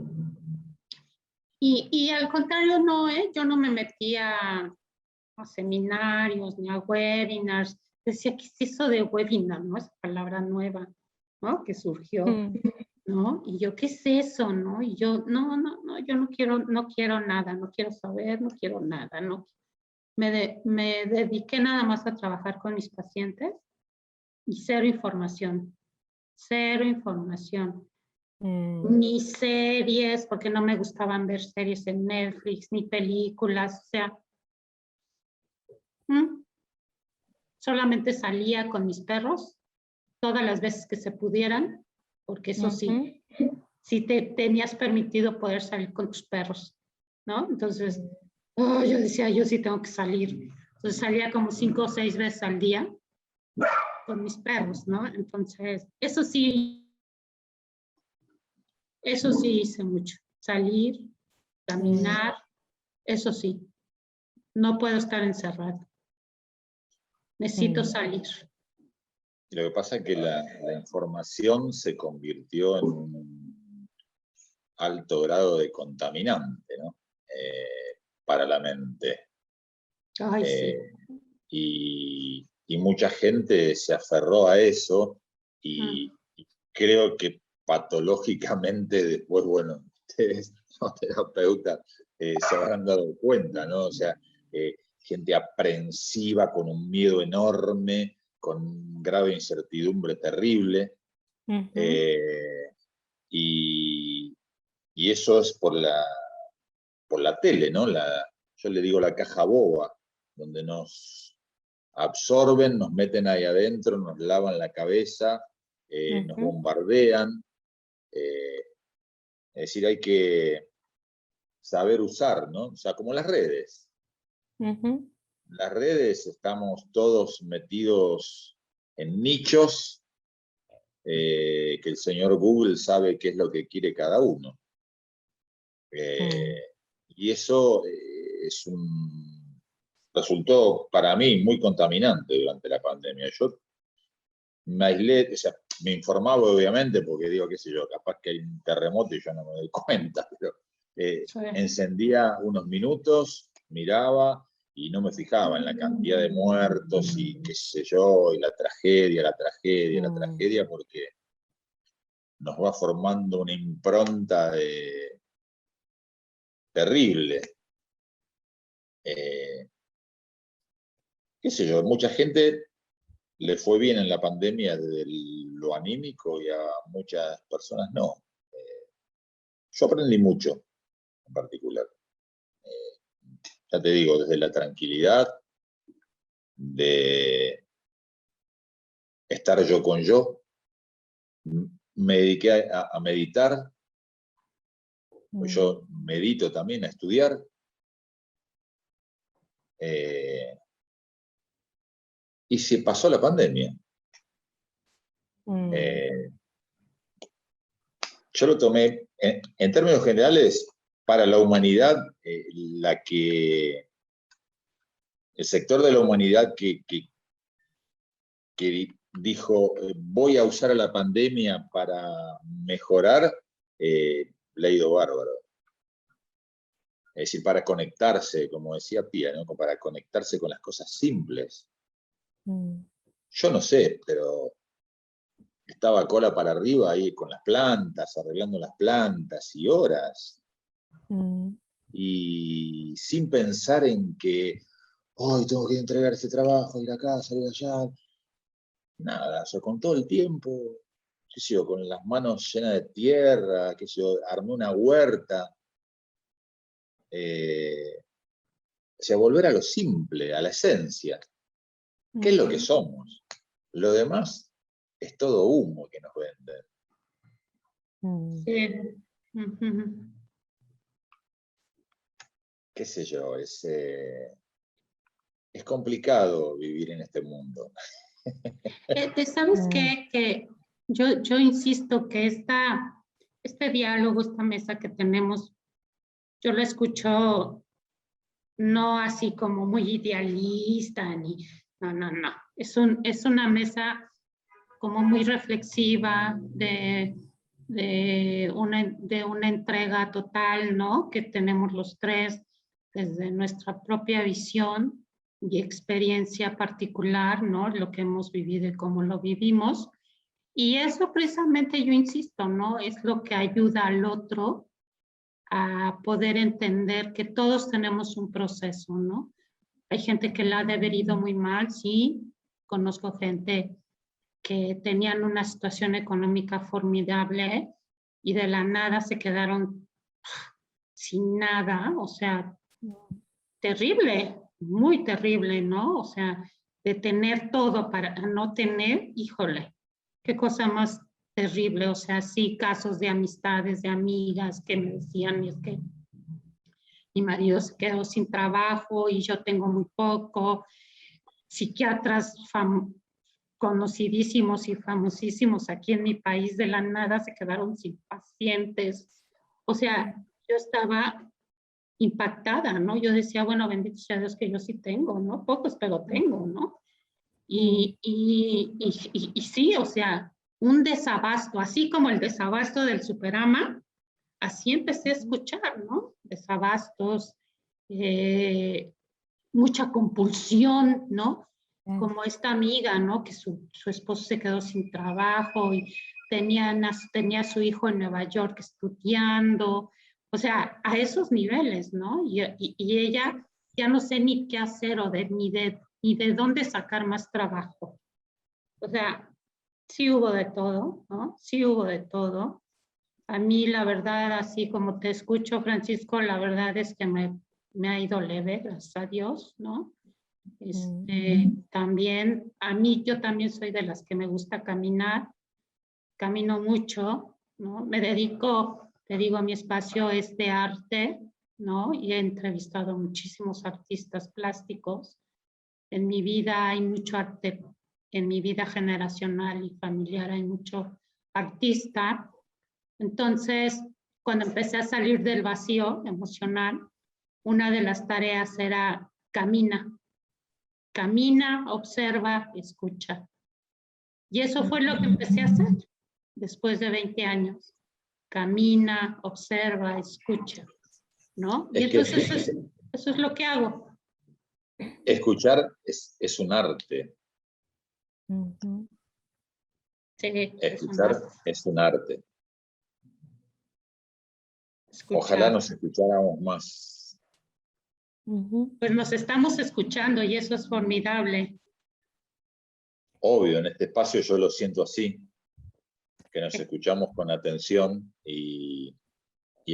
Y al contrario, no, yo no me metía a seminarios ni a webinars. Decía, ¿qué es eso de webinar, no? Esa palabra nueva, ¿no? Que surgió, ¿no? Y yo, ¿qué es eso, no? Y yo, no, yo no quiero nada, no quiero saber, no quiero nada, no. Me dediqué nada más a trabajar con mis pacientes y cero información. Ni series, porque no me gustaban ver series en Netflix, ni películas, o sea, solamente salía con mis perros todas las veces que se pudieran, porque eso sí, sí te tenías permitido poder salir con tus perros, ¿no? Entonces, yo decía, yo sí tengo que salir. Entonces salía como 5 o 6 veces al día con mis perros, ¿no? Entonces, eso sí hice mucho. Salir, caminar, eso sí. No puedo estar encerrado. Necesito salir. Lo que pasa es que la información se convirtió en un alto grado de contaminante, ¿no? Para la mente. Ay, sí. Y mucha gente se aferró a eso y creo que patológicamente después, bueno, ustedes, los terapeutas, se habrán dado cuenta, ¿no? O sea, gente aprensiva, con un miedo enorme, con un grado de incertidumbre terrible. Y eso es por la tele, ¿no? Yo le digo la caja boba, donde nos absorben, nos meten ahí adentro, nos lavan la cabeza, nos bombardean. Es decir, hay que saber usar, ¿no? O sea, como las redes. Las redes estamos todos metidos en nichos que el señor Google sabe qué es lo que quiere cada uno. Y eso resultó para mí muy contaminante durante la pandemia. Yo me aislé, o sea, me informaba obviamente, porque digo, qué sé yo, capaz que hay un terremoto y yo no me doy cuenta, pero encendía unos minutos, miraba y no me fijaba en la cantidad de muertos y qué sé yo, y la tragedia, porque nos va formando una impronta terrible. Qué sé yo, mucha gente le fue bien en la pandemia desde lo anímico y a muchas personas no. Yo aprendí mucho en particular. Ya te digo, desde la tranquilidad de estar yo con yo, me dediqué a meditar, pues yo medito también, a estudiar. Y se pasó la pandemia. Yo lo tomé, en términos generales, para la humanidad, el sector de la humanidad que dijo, voy a usar a la pandemia para mejorar, le ha ido bárbaro. Es decir, para conectarse, como decía Pía, ¿no? Para conectarse con las cosas simples. Yo no sé, pero estaba cola para arriba ahí con las plantas, arreglando las plantas y horas. Y sin pensar en que hoy tengo que entregar este trabajo, ir acá, salir allá. Nada, o sea, con todo el tiempo, qué sé yo, con las manos llenas de tierra, qué sé yo, armé una huerta. O sea, volver a lo simple, a la esencia. ¿Qué es lo que somos? Lo demás es todo humo que nos venden. Sí. Qué sé yo, es complicado vivir en este mundo. ¿Sabes qué? Que yo insisto que este diálogo, esta mesa que tenemos, yo lo escucho no así como muy idealista, no. Es una mesa como muy reflexiva de una entrega total, ¿no? Que tenemos los tres desde nuestra propia visión y experiencia particular, ¿no? Lo que hemos vivido y cómo lo vivimos. Y eso precisamente yo insisto, ¿no? Es lo que ayuda al otro a poder entender que todos tenemos un proceso, ¿no? Hay gente que la ha de haber ido muy mal, sí. Conozco gente que tenían una situación económica formidable y de la nada se quedaron sin nada, o sea, terrible, muy terrible, ¿no? O sea, de tener todo para no tener, híjole, qué cosa más terrible, o sea, sí, casos de amistades, de amigas que me decían, es que mi marido se quedó sin trabajo y yo tengo muy poco, psiquiatras conocidísimos y famosísimos aquí en mi país de la nada se quedaron sin pacientes. O sea, yo estaba impactada, ¿no? Yo decía, bueno, bendito sea Dios que yo sí tengo, ¿no? Pocos, pero tengo, ¿no? Y sí, o sea, un desabasto, así como el desabasto del Superama, así empecé a escuchar, ¿no? Desabastos, mucha compulsión, ¿no? Como esta amiga, ¿no? Que su esposo se quedó sin trabajo y tenía a su hijo en Nueva York estudiando, o sea, a esos niveles, ¿no? Y ella ya no sé ni qué hacer o ni de dónde sacar más trabajo. O sea, sí hubo de todo, ¿no? Sí hubo de todo. A mí, la verdad, así como te escucho, Francisco, la verdad es que me ha ido leve, gracias a Dios, ¿no? También, a mí, yo también soy de las que me gusta caminar, camino mucho, ¿no? Me dedico, te digo, a mi espacio es de arte, ¿no? Y he entrevistado a muchísimos artistas plásticos. En mi vida hay mucho arte, en mi vida generacional y familiar hay mucho artista. Entonces, cuando empecé a salir del vacío emocional, una de las tareas era camina, observa, escucha. Y eso fue lo que empecé a hacer después de 20 años. Camina, observa, escucha, ¿no? Y entonces eso es lo que hago. Escuchar es un arte. Sí, Escuchar es un arte. Escuchar. Ojalá nos escucháramos más. Pues nos estamos escuchando y eso es formidable. Obvio, en este espacio yo lo siento así, que nos escuchamos con atención y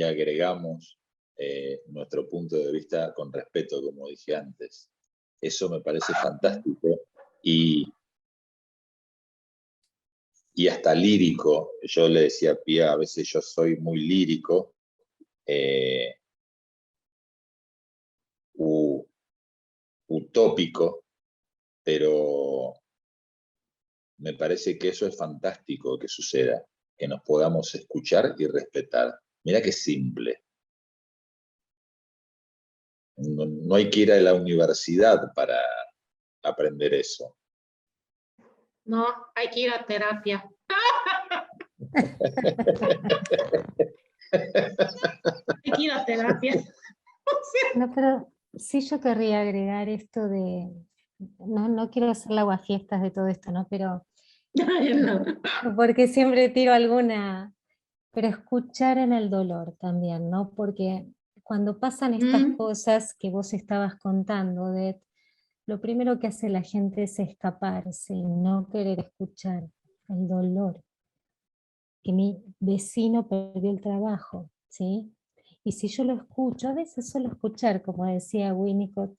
agregamos nuestro punto de vista con respeto, como dije antes. Eso me parece fantástico y hasta lírico. Yo le decía a Pía, a veces yo soy muy lírico, utópico, pero me parece que eso es fantástico que suceda, que nos podamos escuchar y respetar. Mira qué simple. No hay que ir a la universidad para aprender eso. No, hay que ir a terapia. Hay que ir a terapia. No, pero sí yo querría agregar esto de, no quiero hacer la aguafiestas de todo esto, ¿no? Pero porque siempre tiro alguna, pero escuchar en el dolor también, ¿no? Porque cuando pasan estas cosas que vos estabas contando, de lo primero que hace la gente es escaparse y no querer escuchar el dolor. Que mi vecino perdió el trabajo, ¿sí? Y si yo lo escucho, a veces solo escuchar, como decía Winnicott,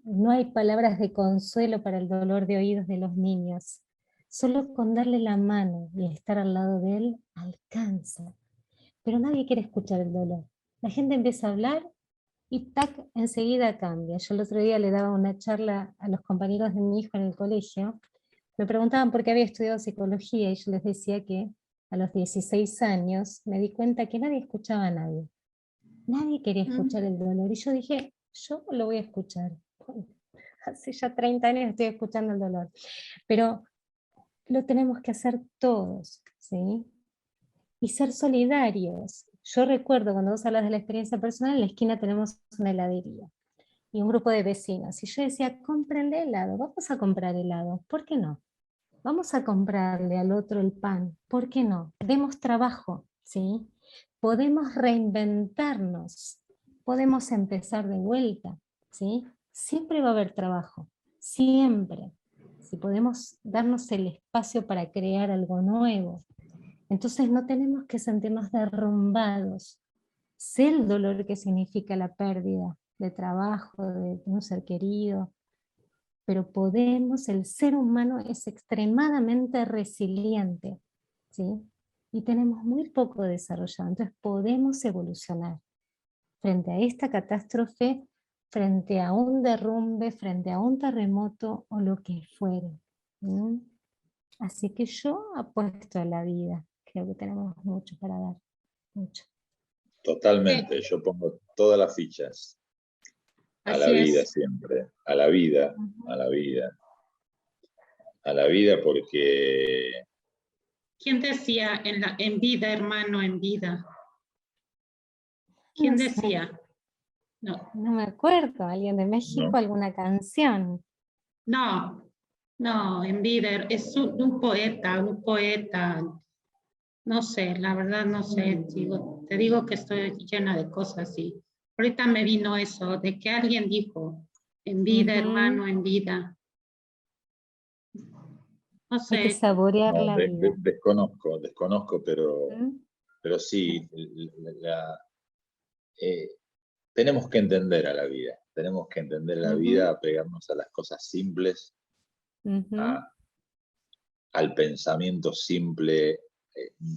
no hay palabras de consuelo para el dolor de oídos de los niños. Solo con darle la mano y estar al lado de él alcanza. Pero nadie quiere escuchar el dolor. La gente empieza a hablar y tac, enseguida cambia. Yo el otro día le daba una charla a los compañeros de mi hijo en el colegio. Me preguntaban por qué había estudiado psicología y yo les decía que a los 16 años me di cuenta que nadie escuchaba a nadie. Nadie quería escuchar el dolor. Y yo dije, yo lo voy a escuchar. Bueno, hace ya 30 años estoy escuchando el dolor. Pero lo tenemos que hacer todos, ¿sí? Y ser solidarios. Yo recuerdo cuando vos hablas de la experiencia personal, en la esquina tenemos una heladería y un grupo de vecinos. Y yo decía, cómprenle helado, vamos a comprar helado. ¿Por qué no? Vamos a comprarle al otro el pan, ¿por qué no? Demos trabajo, ¿sí? Podemos reinventarnos, podemos empezar de vuelta, ¿sí? Siempre va a haber trabajo, siempre. Si podemos darnos el espacio para crear algo nuevo. Entonces no tenemos que sentirnos derrumbados. Sé el dolor que significa la pérdida de trabajo, de un ser querido, pero podemos, el ser humano es extremadamente resiliente, ¿sí? Y tenemos muy poco desarrollado, entonces podemos evolucionar frente a esta catástrofe, frente a un derrumbe, frente a un terremoto o lo que fuere. ¿Sí? Así que yo apuesto a la vida, creo que tenemos mucho para dar, mucho. Totalmente, yo pongo todas las fichas. A la vida siempre, a la vida, a la vida. A la vida porque... ¿Quién decía en vida, hermano, en vida? ¿Quién decía? No me acuerdo, alguien de México, No. alguna canción. No, en vida, es un poeta, no sé, la verdad no sé, te digo que estoy llena de cosas y ahorita me vino eso, de que alguien dijo, en vida, hermano, en vida. No Hay que sé. saborear No, la vida. desconozco, ¿Mm? pero sí, eh, tenemos que entender a la vida, tenemos que entender la vida, Ujú, apegarnos a las cosas simples, ujú, al pensamiento simple,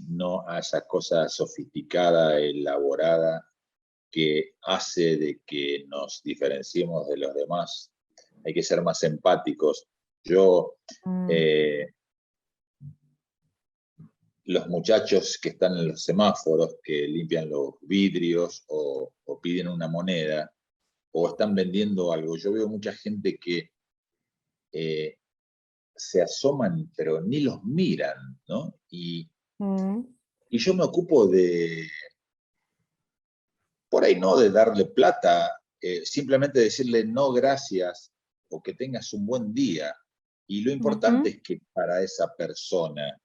no a esa cosa sofisticada, elaborada, que hace de que nos diferenciemos de los demás. Hay que ser más empáticos. Yo, mm, eh, los muchachos que están en los semáforos, que limpian los vidrios o piden una moneda, o están vendiendo algo, yo veo mucha gente que eh, se asoman, pero ni los miran, ¿no? mm, Y yo me ocupo de, por ahí no de darle plata, simplemente decirle no gracias o que tengas un buen día. Y lo importante ujú, es que para esa persona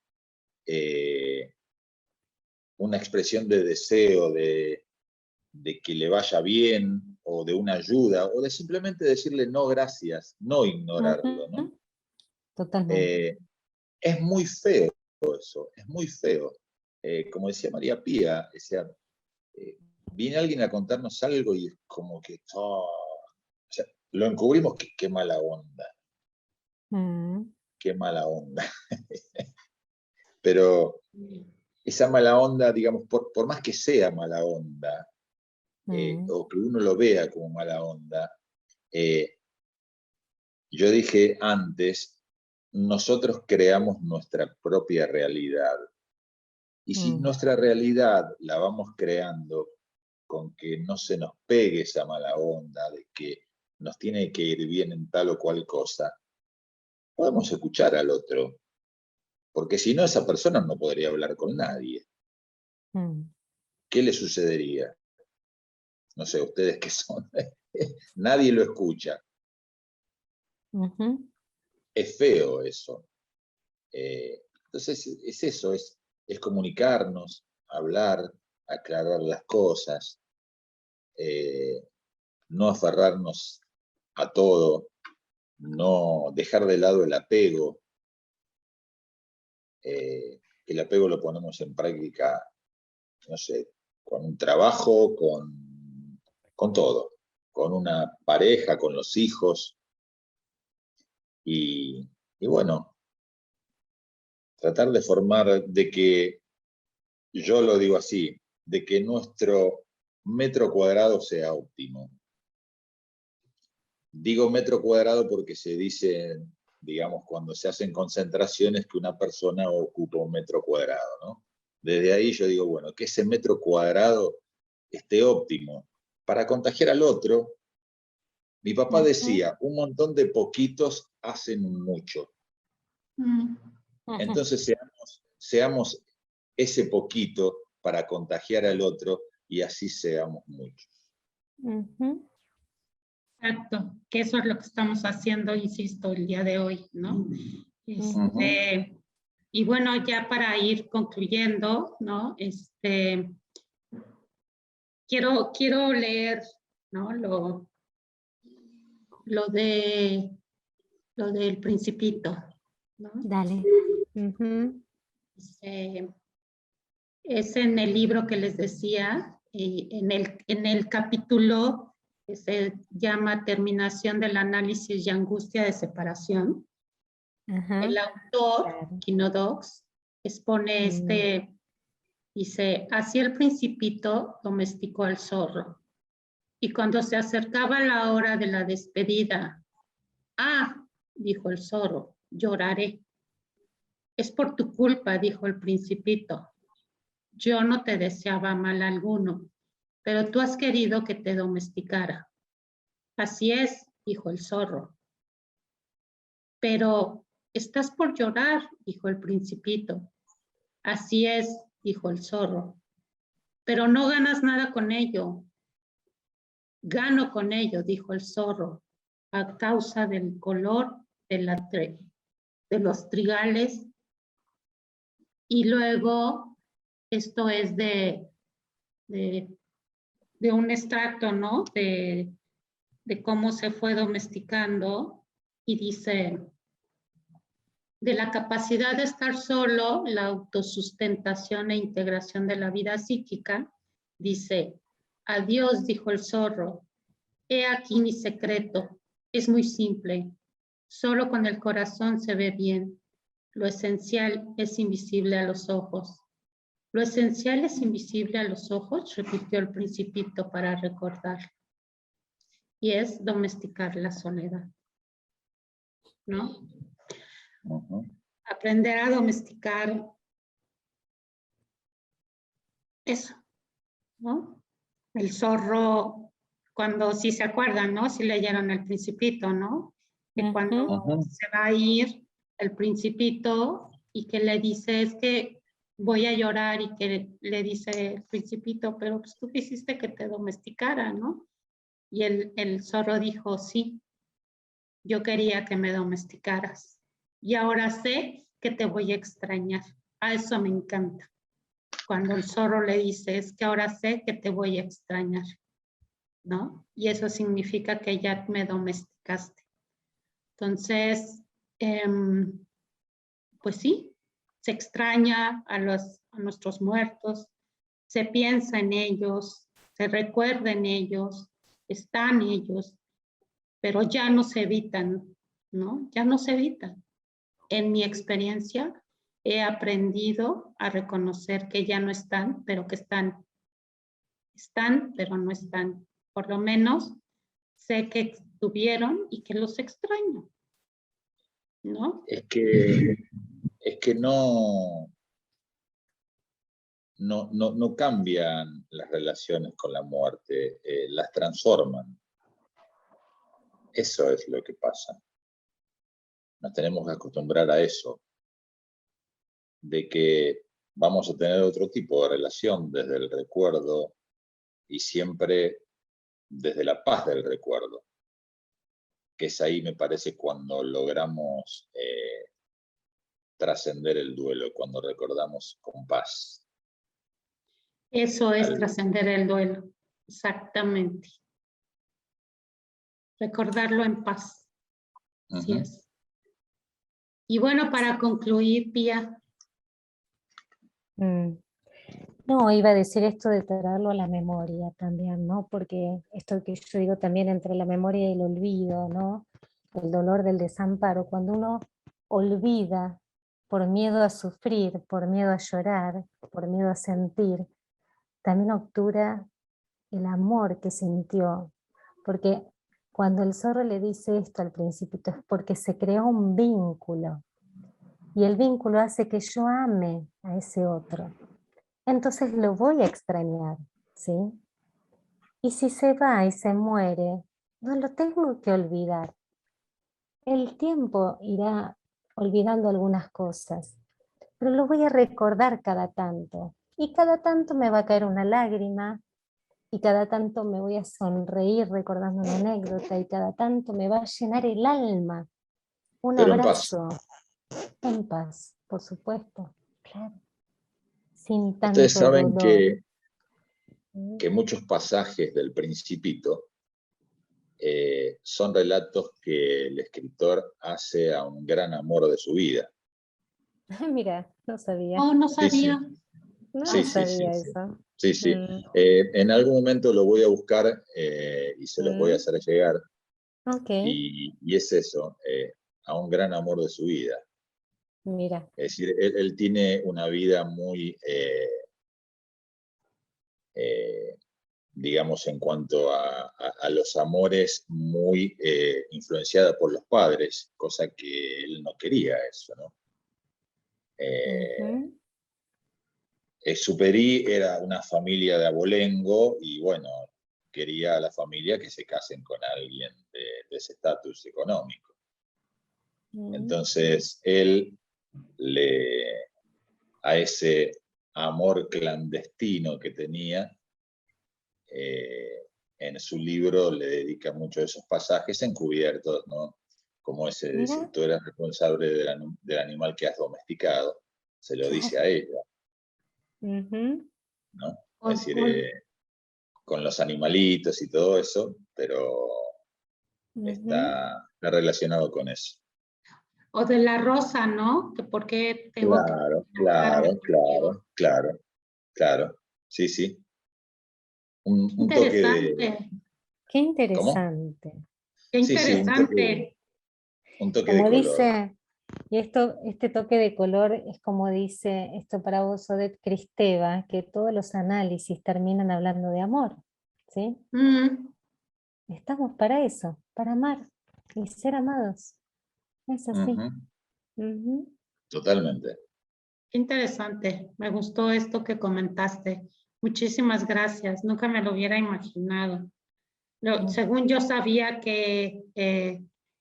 eh, una expresión de deseo, de que le vaya bien o de una ayuda o de simplemente decirle no gracias, no ignorarlo, ¿no? ujú. Totalmente. Eh, es muy feo eso, es muy feo. Como decía María Pía, decía, viene alguien a contarnos algo y es como que oh, o sea, lo encubrimos, qué mala onda, Mm, qué mala onda. Pero esa mala onda, digamos, por más que sea mala onda, mm, o que uno lo vea como mala onda, eh, yo dije antes, nosotros creamos nuestra propia realidad. Y si mm, nuestra realidad la vamos creando con que no se nos pegue esa mala onda, de que nos tiene que ir bien en tal o cual cosa, podemos escuchar al otro, porque si no, esa persona no podría hablar con nadie. mm, ¿Qué le sucedería? No sé, ustedes qué son. Nadie lo escucha. ujú, Es feo eso. Entonces, es eso, es comunicarnos, hablar, aclarar las cosas, eh, no aferrarnos a todo, no dejar de lado el apego. El apego lo ponemos en práctica, no sé, con un trabajo, con todo, con una pareja, con los hijos, y bueno, tratar de formar, de que, yo lo digo así, de que nuestro metro cuadrado sea óptimo. Digo metro cuadrado porque se dice, digamos, cuando se hacen concentraciones, que una persona ocupa un metro cuadrado, ¿no? Desde ahí yo digo, bueno, que ese metro cuadrado esté óptimo para contagiar al otro. Mi papá ujú, decía, un montón de poquitos hacen mucho. Mm. ujú, Entonces seamos ese poquito para contagiar al otro y así seamos muchos. ujú, Exacto, que eso es lo que estamos haciendo, insisto, el día de hoy, ¿no? ujú. Y bueno, ya para ir concluyendo, ¿no? Quiero leer, ¿no? Lo de lo del Principito, ¿no? Dale. Ujú, Dice, es en el libro que les decía, en el capítulo que se llama Terminación del análisis y angustia de separación. ajá, El autor, claro. Quinodox, expone Mm, dice, así el Principito domesticó al zorro. Y cuando se acercaba la hora de la despedida, ah, dijo el zorro, lloraré. Es por tu culpa, dijo el Principito. Yo no te deseaba mal alguno, pero tú has querido que te domesticara. Así es, dijo el zorro. Pero estás por llorar, dijo el Principito. Así es, dijo el zorro. Pero no ganas nada con ello. Gano con ello, dijo el zorro, a causa del color de los trigales. Y luego, esto es de, de un extracto, ¿no? De cómo se fue domesticando y dice, de la capacidad de estar solo, la autosustentación e integración de la vida psíquica, dice, adiós, dijo el zorro, he aquí mi secreto, es muy simple, solo con el corazón se ve bien, lo esencial es invisible a los ojos. Lo esencial es invisible a los ojos, repitió el principito para recordar, y es domesticar la soledad, ¿no? Aprender a domesticar eso, ¿no? El zorro, cuando, si se acuerdan, ¿no? Si leyeron El Principito, ¿no? Que cuando se va a ir el Principito y que le dice, es que voy a llorar, y que le dice el Principito, pero pues tú quisiste que te domesticara, ¿no? Y el zorro dijo, sí, yo quería que me domesticaras. Y ahora sé que te voy a extrañar. A eso me encanta. Cuando el zorro le dice, es que ahora sé que te voy a extrañar, ¿no? Y eso significa que ya me domesticaste. Entonces, pues sí, se extraña a nuestros muertos, se piensa en ellos, se recuerda en ellos, están ellos, pero ya no se evitan, ¿no? Ya no se evitan. En mi experiencia, he aprendido a reconocer que ya no están, pero que están. Están, pero no están. Por lo menos sé que estuvieron y que los extraño, ¿no? Es que no cambian las relaciones con la muerte, las transforman. Eso es lo que pasa. Nos tenemos que acostumbrar a eso, de que vamos a tener otro tipo de relación desde el recuerdo y siempre desde la paz del recuerdo, que es ahí, me parece, cuando logramos trascender el duelo, cuando recordamos con paz. Eso es trascender el duelo, exactamente. Recordarlo en paz. Así es. Y bueno, para concluir, Pía. No, iba a decir esto de traerlo a la memoria también, ¿no? Porque esto que yo digo también entre la memoria y el olvido, ¿no? El dolor del desamparo, cuando uno olvida por miedo a sufrir, por miedo a llorar, por miedo a sentir, también obtura el amor que sintió, porque cuando el zorro le dice esto al principito es porque se creó un vínculo, y el vínculo hace que yo ame a ese otro. Entonces lo voy a extrañar, ¿sí? Y si se va y se muere, no lo tengo que olvidar. El tiempo irá olvidando algunas cosas, pero lo voy a recordar cada tanto. Y cada tanto me va a caer una lágrima, y cada tanto me voy a sonreír recordando una anécdota, y cada tanto me va a llenar el alma. Un Pero abrazo. En paz, por supuesto, claro. Sin tanto ustedes saben dolor. que muchos pasajes del Principito son relatos que el escritor hace a un gran amor de su vida. Mira, no sabía. Oh, no sabía. No Sí, sabía sí. eso. Sí. En algún momento lo voy a buscar y se los voy a hacer llegar. Okay. Y es eso, a un gran amor de su vida. Mira. Es decir, él tiene una vida muy, digamos, en cuanto a los amores, muy influenciada por los padres, cosa que él no quería eso, ¿no? Exupéry era una familia de abolengo y bueno, quería a la familia que se casen con alguien de ese estatus económico. Entonces él a ese amor clandestino que tenía, en su libro le dedica muchos de esos pasajes encubiertos, ¿no? Como ese dice, tú eres responsable del animal que has domesticado, se lo dice a ella, ¿no? Es decir, con los animalitos y todo eso, pero está relacionado con eso. O de la rosa, ¿no? Que por qué tengo Claro. Sí, sí. Un toque de... Interesante. Qué ¿Cómo? interesante. Qué Sí, sí, interesante. un toque de Como color. dice, y este toque de color es como dice esto para vos, Odette Kristeva, que todos los análisis terminan hablando de amor, ¿sí? Estamos para eso, para amar y ser amados. Es así. Ujú, Ujú. totalmente. Qué interesante. Me gustó esto que comentaste. Muchísimas gracias. Nunca me lo hubiera imaginado. Según yo sabía que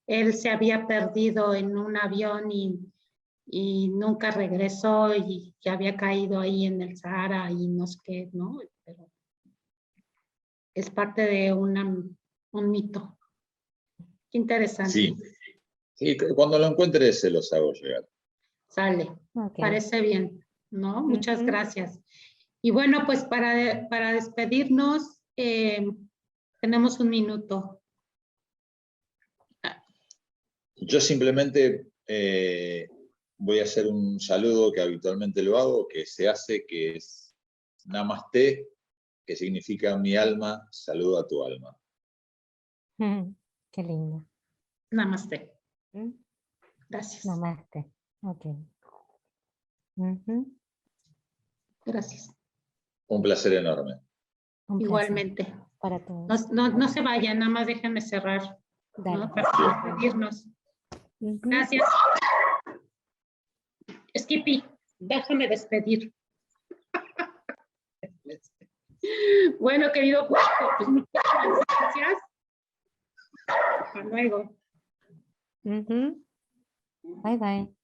él se había perdido en un avión y nunca regresó y que había caído ahí en el Sahara y no sé qué, ¿no? Pero es parte de un mito. Qué interesante. Sí, sí, cuando lo encuentres se los hago llegar. Sale. Ok. Parece bien, ¿no? Muchas Ujú. gracias. Y bueno, pues para despedirnos, tenemos un minuto. Yo simplemente voy a hacer un saludo que habitualmente lo hago, que se hace, que es Namaste, que significa mi alma, saludo a tu alma. Qué lindo. Namaste. ¿Mm? Gracias. Namaste. Ok. Ujú. Gracias. Un placer enorme. Un placer Igualmente. para todos. No se vayan, nada más déjenme cerrar, Dale. ¿no? Para despedirnos. Ujú. Gracias. Skippy, déjame despedir. Bueno, querido público, pues muchas gracias. Hasta luego. Ujú. Bye bye.